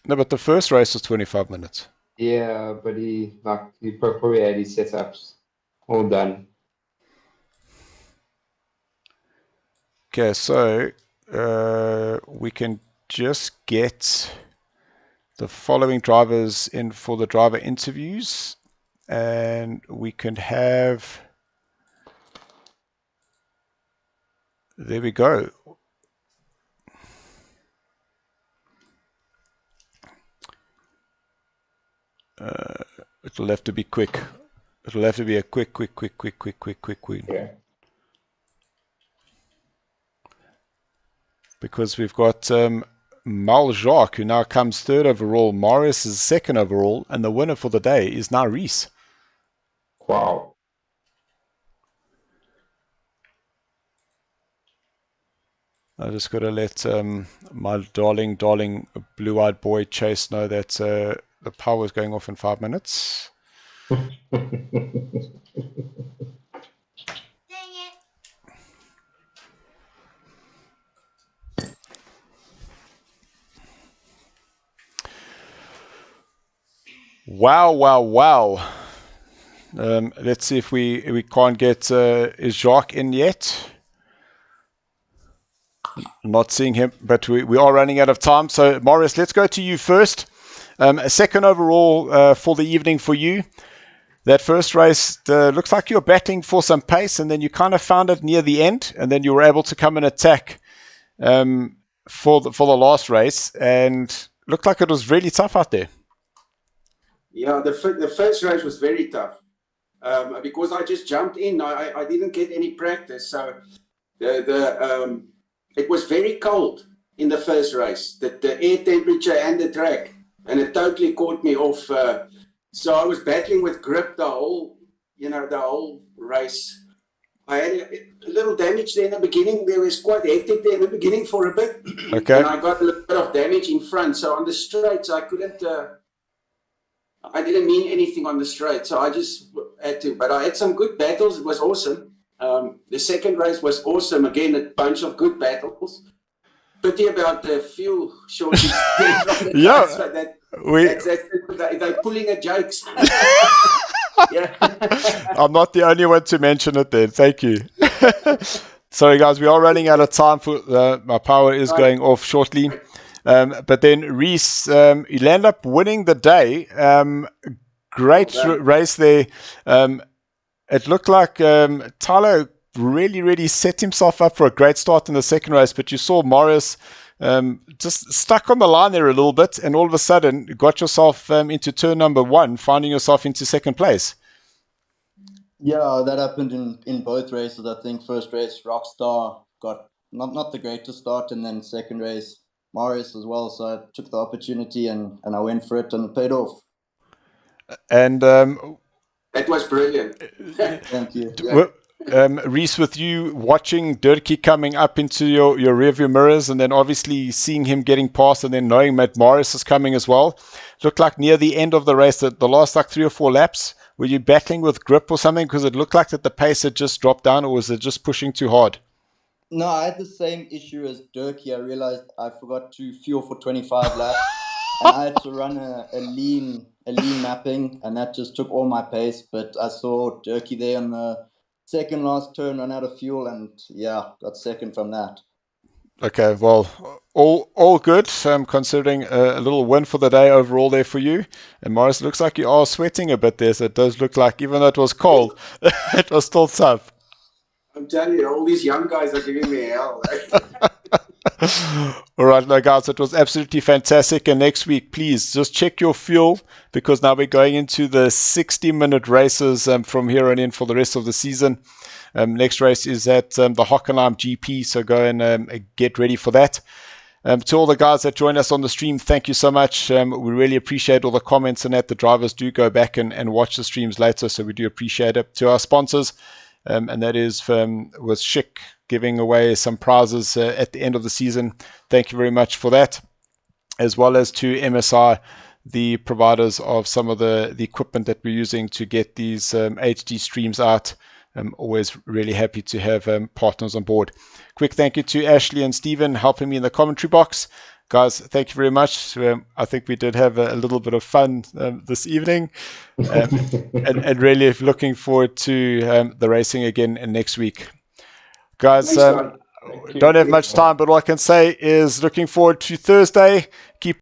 [SPEAKER 1] No, but the first race was 25 minutes.
[SPEAKER 3] Yeah, but he probably had his setups all done.
[SPEAKER 1] Okay, so we can just get the following drivers in for the driver interviews, and we can have, there we go. It'll have to be quick. It'll have to be a quick.
[SPEAKER 3] Yeah.
[SPEAKER 1] Because we've got Mal Jacques, who now comes third overall. Marius is second overall, and the winner for the day is now Reese.
[SPEAKER 3] Wow.
[SPEAKER 1] I just got to let my darling blue-eyed boy Chase know that the power is going off in 5 minutes. Wow. Let's see if we can't get is Jacques in yet. Not seeing him, but we are running out of time. So, Morris, let's go to you first. A second overall for the evening for you. That first race looks like you're batting for some pace, and then you kind of found it near the end, and then you were able to come and attack for the last race, and looked like it was really tough out there.
[SPEAKER 6] Yeah, the first race was very tough because I just jumped in. I didn't get any practice, so it was very cold in the first race. The air temperature and the track, and it totally caught me off. So I was battling with grip the whole race. I had a little damage there in the beginning. There was quite hectic there in the beginning for a bit.
[SPEAKER 1] Okay.
[SPEAKER 6] And I got a little bit of damage in front. So on the straights, I couldn't. I didn't mean anything on the straight, so I just had to. But I had some good battles. It was awesome. The second race was awesome. Again, a bunch of good battles. Pity about the fuel shortage.
[SPEAKER 1] Yeah,
[SPEAKER 6] so they're pulling a jokes. Yeah.
[SPEAKER 1] I'm not the only one to mention it then. Thank you. Sorry, guys, we are running out of time. My power is going off shortly. But then Reese, you land up winning the day. Great race there. It looked like Tyler really set himself up for a great start in the second race, but you saw Morris just stuck on the line there a little bit, and all of a sudden got yourself into turn number 1, finding yourself into second place.
[SPEAKER 7] Yeah, that happened in both races. I think first race Rockstar got not the greatest start, and then second race Marius as well. So I took the opportunity and I went for it, and it paid off.
[SPEAKER 1] And
[SPEAKER 6] That was brilliant.
[SPEAKER 7] Thank you.
[SPEAKER 1] Reese, with you watching Durkee coming up into your rearview mirrors, and then obviously seeing him getting past, and then knowing Matt Morris is coming as well, looked like near the end of the race, that the last like 3 or 4 laps, were you battling with grip or something? Because it looked like that the pace had just dropped down, or was it just pushing too hard?
[SPEAKER 7] No, I had the same issue as Durkee. I realized I forgot to fuel for 25 laps, and I had to run a lean mapping, and that just took all my pace. But I saw Durkee there on the second last turn, run out of fuel, and yeah, got second from that.
[SPEAKER 1] Okay, well, all good, considering a little win for the day overall there for you. And Morris, looks like you are sweating a bit there, so it does look like, even though it was cold, it was still tough.
[SPEAKER 6] I'm telling you, all these young guys are giving me hell.
[SPEAKER 1] All right, no, guys, it was absolutely fantastic. And next week, please just check your fuel, because now we're going into the 60-minute races from here on in for the rest of the season. Next race is at the Hockenheim GP, so go and get ready for that. To all the guys that joined us on the stream, thank you so much. We really appreciate all the comments, and that the drivers do go back and watch the streams later, so we do appreciate it. To our sponsors, and that is with Schick giving away some prizes at the end of the season. Thank you very much for that, as well as to MSI, the providers of some of the equipment that we're using to get these HD streams out. I'm always really happy to have partners on board. Quick thank you to Ashley and Stephen helping me in the commentary box. Guys, thank you very much. I think we did have a little bit of fun this evening, and really looking forward to the racing again next week. Guys, don't have much time, but all I can say is looking forward to Thursday. Keep